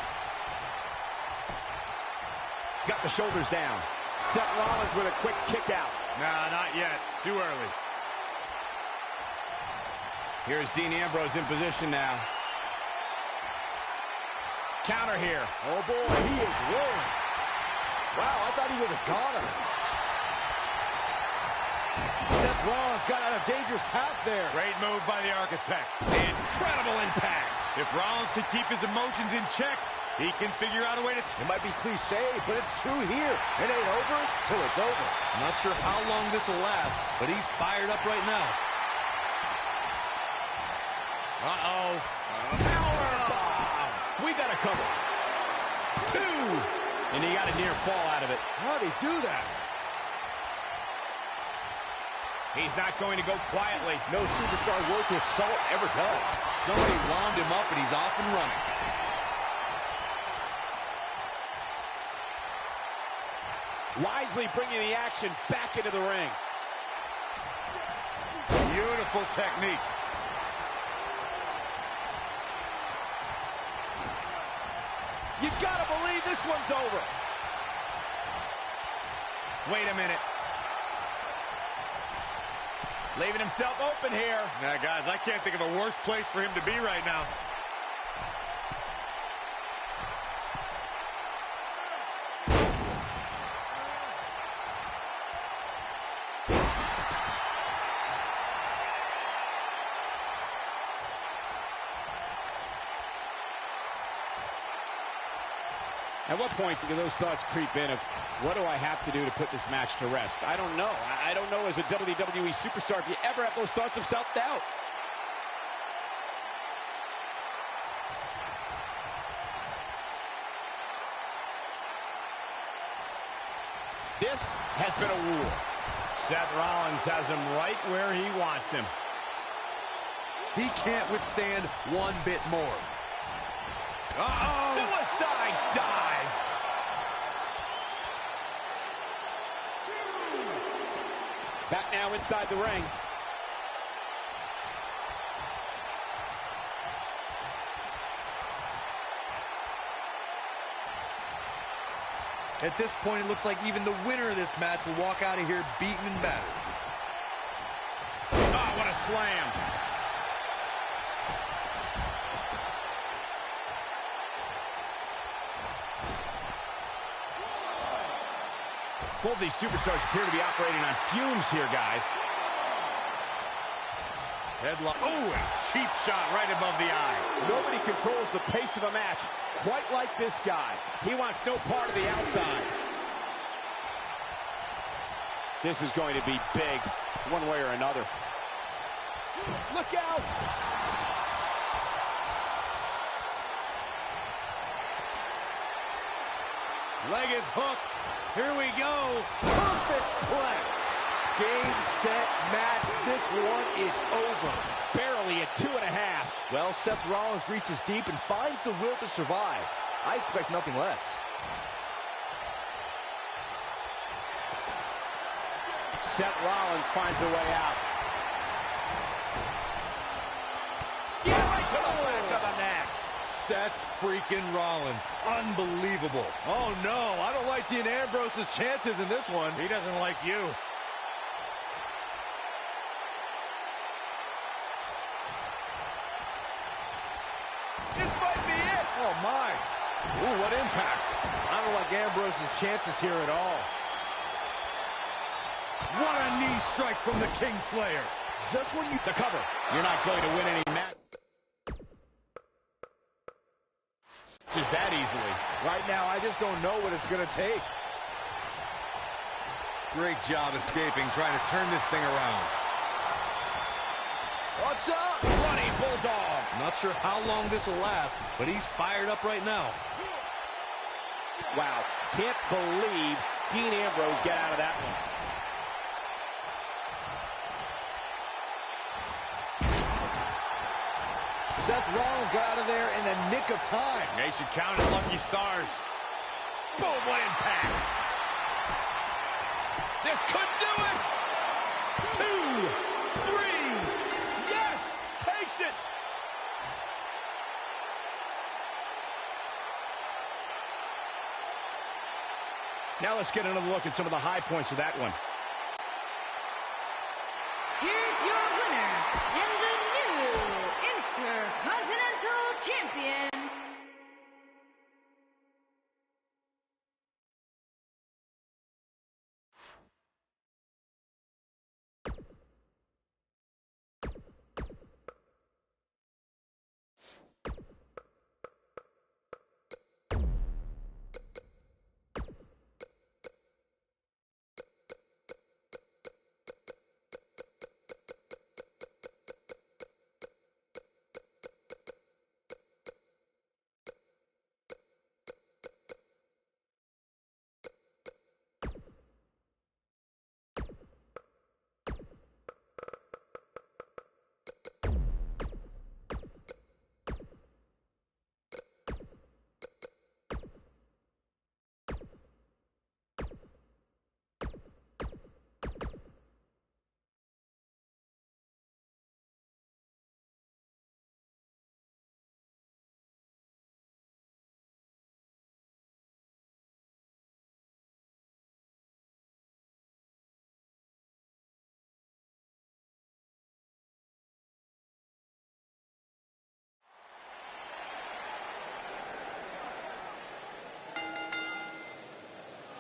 Got the shoulders down. Seth Rollins with a quick kick out. Nah, not yet. Too early. Here's Dean Ambrose in position now. Counter here. Oh, boy, he is rolling. Wow, I thought he was a goner. Seth Rollins got on a dangerous path there. Great move by the Architect. Incredible impact. If Rollins can keep his emotions in check, he can figure out a way to... It might be cliche, but it's true here. It ain't over till it's over. I'm not sure how long this will last, but he's fired up right now. Uh-oh. Power bomb. We got a cover. 2. And he got a near fall out of it. How'd he do that? He's not going to go quietly. No superstar worth his salt ever does. Somebody wound him up, and he's off and running. Wisely bringing the action back into the ring. Beautiful technique. You gotta believe this one's over. Wait a minute. Leaving himself open here. Now, guys, I can't think of a worse place for him to be right now. At what point do those thoughts creep in of, what do I have to do to put this match to rest? I don't know. I don't know as a WWE superstar if you ever have those thoughts of self-doubt. This has been a war. Seth Rollins has him right where he wants him. He can't withstand one bit more. Uh-oh! Suicide dive! Back now inside the ring. At this point, it looks like even the winner of this match will walk out of here beaten and battered. Oh, what a slam. Both of these superstars appear to be operating on fumes here, guys. Headlock. Oh, cheap shot right above the eye. Nobody controls the pace of a match quite like this guy. He wants no part of the outside. This is going to be big, one way or another. Look out! Leg is hooked. Here we go. Perfect plex. Game, set, match. This one is over. Barely at 2.5. Well, Seth Rollins reaches deep and finds the will to survive. I expect nothing less. Seth Rollins finds a way out. Yeah, right to the back of the neck. Seth freaking Rollins. Unbelievable. Oh, no. I don't like Dean Ambrose's chances in this one. He doesn't like you. This might be it. Oh, my. Ooh, what impact. I don't like Ambrose's chances here at all. What a knee strike from the Kingslayer. Just when you... The cover. You're not going to win any match. Just that easily. Right now, I just don't know what it's going to take. Great job escaping, trying to turn this thing around. What's up? Running Bulldog. Not sure how long this will last, but he's fired up right now. Wow. Can't believe Dean Ambrose got out of that one. Seth Rollins got out of there in the nick of time. They should count his lucky stars. Boom, what impact. This could do it. 2, 3. Yes, takes it. Now let's get another look at some of the high points of that one. Here's your winner and the new Intercontinental Champion,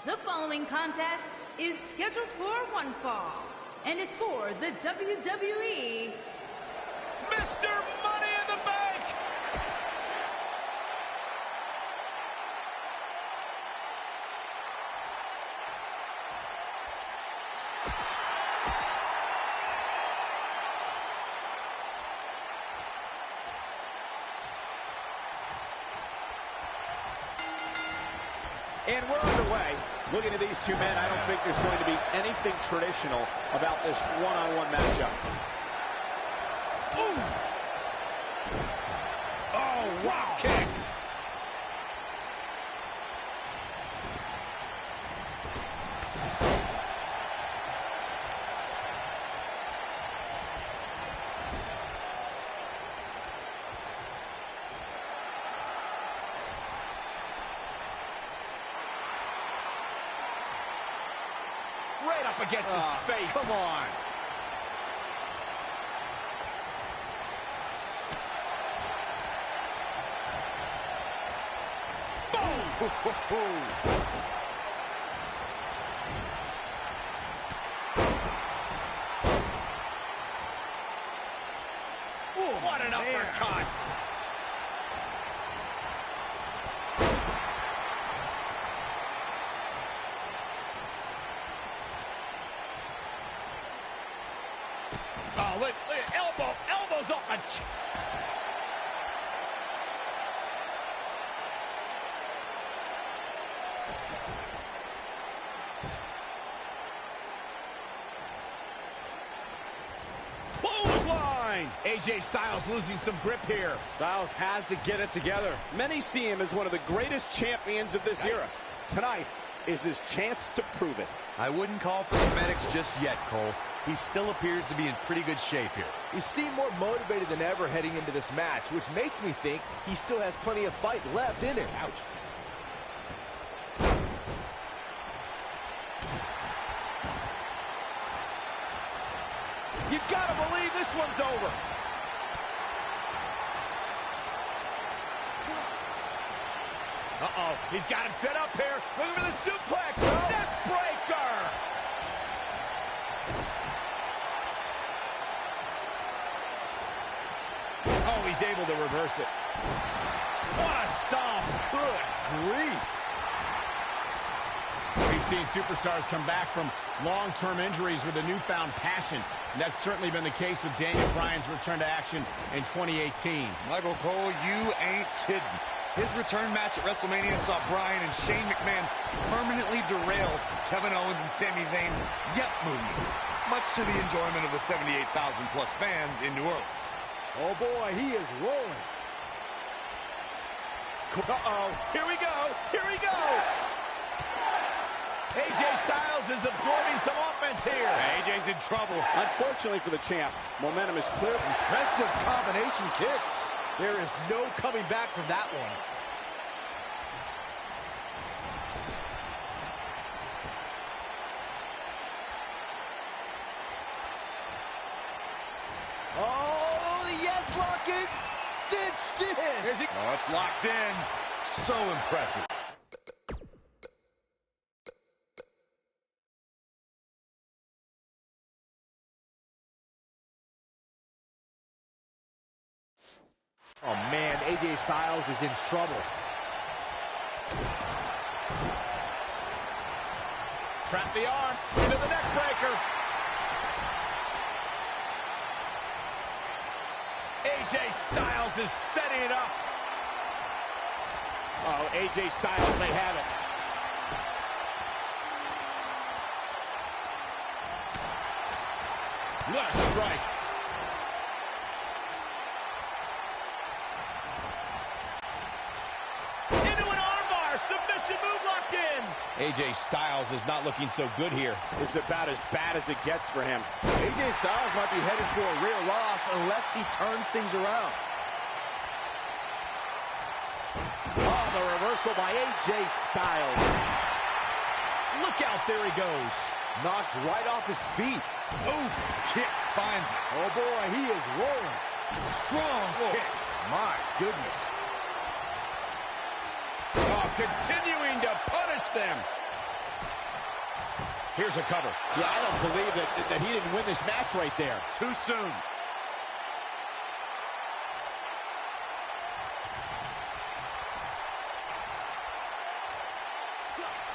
The following contest is scheduled for one fall and is for the WWE Mr. Money in the Bank! And we're underway. Looking at these two men, I don't think there's going to be anything traditional about this one-on-one matchup. Ooh! Oh, drop kick! Right up against his face. Come on. Boom! Ooh, what an uppercut. Oh, look, elbows off a... Clothesline! AJ Styles losing some grip here. Styles has to get it together. Many see him as one of the greatest champions of this era. Tonight is his chance to prove it. I wouldn't call for the medics just yet, Cole. He still appears to be in pretty good shape here. You seem more motivated than ever heading into this match, which makes me think he still has plenty of fight left in him. Ouch. You gotta believe this one's over. Uh-oh, he's got him set up here. Looking for the suplex. Neck breaker. Oh, he's able to reverse it. What a stomp. Good grief. We've seen superstars come back from long-term injuries with a newfound passion. And that's certainly been the case with Daniel Bryan's return to action in 2018. Michael Cole, you ain't kidding. His return match at WrestleMania saw Bryan and Shane McMahon permanently derail Kevin Owens and Sami Zayn's Yep movement, much to the enjoyment of the 78,000-plus fans in New Orleans. Oh, boy, he is rolling. Uh-oh, here we go, here we go! AJ Styles is absorbing some offense here. AJ's in trouble. Unfortunately for the champ, momentum is clear. Impressive combination kicks. There is no coming back from that one. lock is cinched in. Is he? Oh, it's locked in. So impressive. Oh, man, AJ Styles is in trouble. Trap the arm into the neck breaker. AJ Styles is setting it up. Oh, AJ Styles may have it. What a strike. Submission move locked in. AJ Styles is not looking so good here. This is about as bad as it gets for him. AJ Styles might be headed for a rear loss unless he turns things around. Oh, the reversal by AJ Styles. Look out, there he goes. Knocked right off his feet. Oof, kick finds it. Oh boy, he is rolling. Strong kick. My goodness. Oh, continuing to punish them. Here's a cover. Yeah, I don't believe that he didn't win this match right there. Too soon.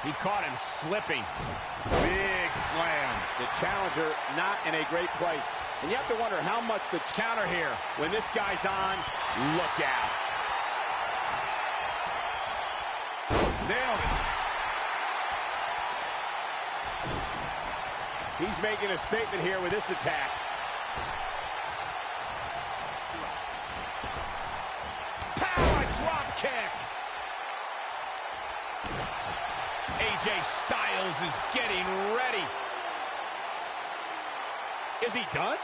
He caught him slipping. Big slam. The challenger not in a great place. And you have to wonder how much the Counter here. When this guy's on, look out. Nailed it. He's making a statement here with this attack. Power drop kick. AJ Styles is getting ready. Is he done?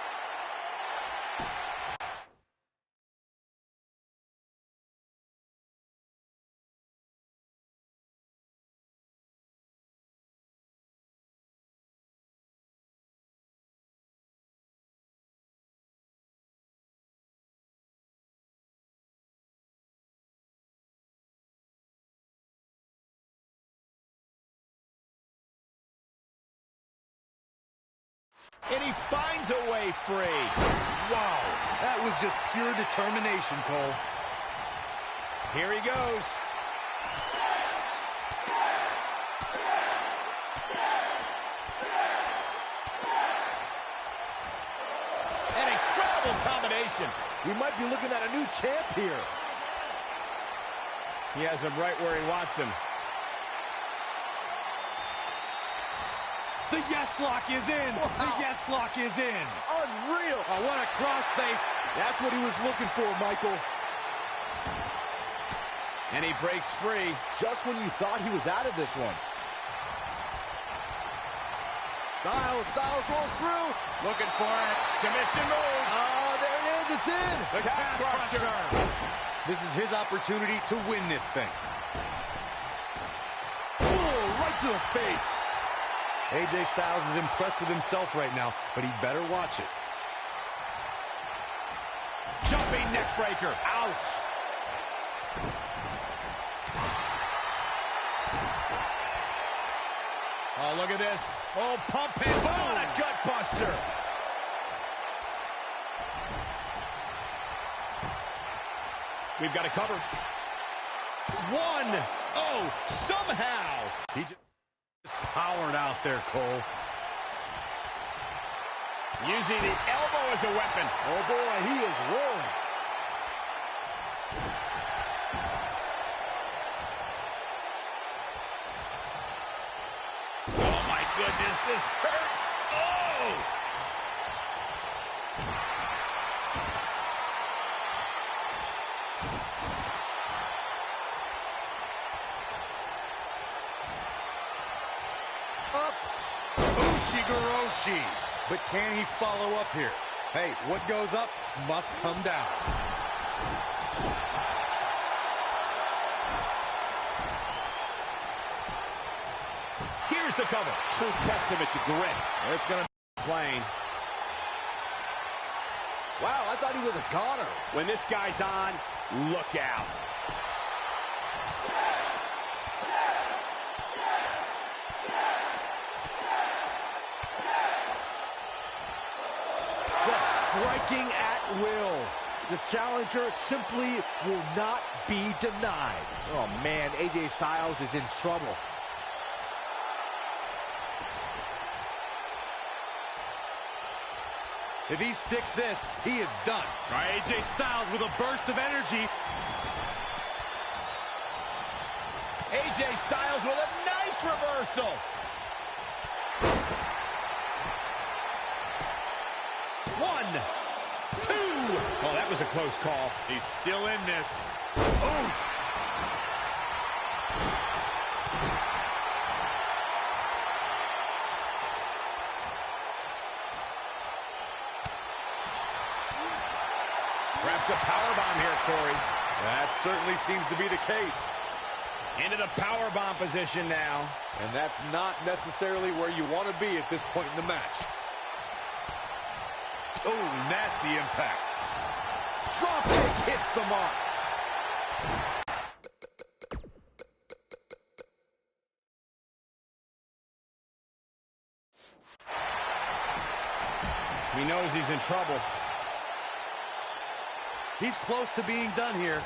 And he finds a way free. Wow, that was just pure determination, Cole. Here he goes. An incredible combination. We might be looking at a new champ here. He has him right where he wants him. The yes lock is in. Wow. The yes lock is in. Unreal. Oh, what a crossface. That's what he was looking for, Michael. And he breaks free. Just when you thought he was out of this one. Styles rolls through. Looking for it. Submission move. Oh, there it is. It's in. The calf crusher. This is his opportunity to win this thing. Oh, right to the face. AJ Styles is impressed with himself right now, but he better watch it. Jumping neck breaker. Ouch. Oh, look at this. Oh, pump and boom. A gut buster. We've got a cover. One. Oh, somehow. He just powered out there, Cole. Using the elbow as a weapon. Oh, boy, he is rolling. Oh, my goodness, this hurts. Oh! Up. Ushigoroshi. But can he follow up here? Hey, what goes up must come down. Here's the cover. True testament to grit. It's going to be plain. Wow, I thought he was a goner. When this guy's on, look out. Just striking at will. The challenger simply will not be denied. Oh, man, AJ Styles is in trouble. If he sticks this, he is done. All right, AJ Styles with a burst of energy. AJ Styles with a nice reversal. One, two. Oh, that was a close call. He's still in this. Oof. Wraps a powerbomb here, Corey. That certainly seems to be the case. Into the powerbomb position now. And that's not necessarily where you want to be at this point in the match. Oh, nasty impact. Drop kick hits the mark. He knows he's in trouble. He's close to being done here.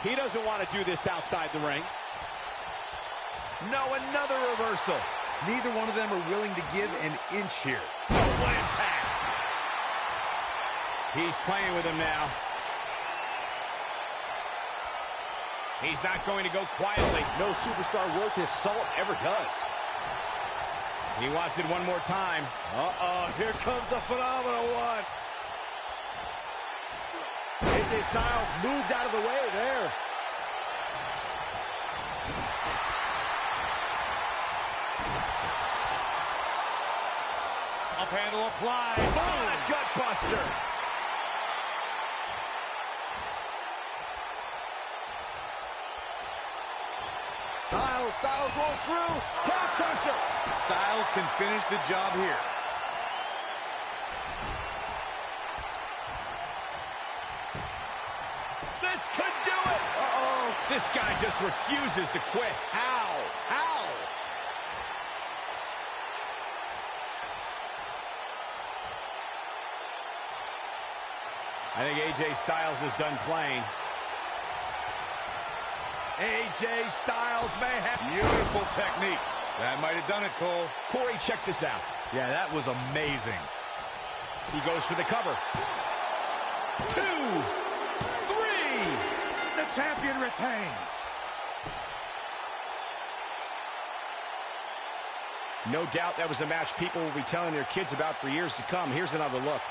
He doesn't want to do this outside the ring. No, another reversal. Neither one of them are willing to give an inch here. Oh, what impact. He's playing with him now. He's not going to go quietly. No superstar worth his salt ever does. He wants it one more time. Uh-oh, here comes the phenomenal one. AJ Styles moved out of the way there. Up handle applied. Oh, a gut buster. Styles rolls through. Calf crusher. Styles can finish the job here. This could do it. Uh-oh. This guy just refuses to quit. How? How? I think AJ Styles is done playing. AJ Styles may have... Beautiful technique. That might have done it, Cole. Corey, check this out. Yeah, that was amazing. He goes for the cover. 2, 3. The champion retains. No doubt that was a match people will be telling their kids about for years to come. Here's another look.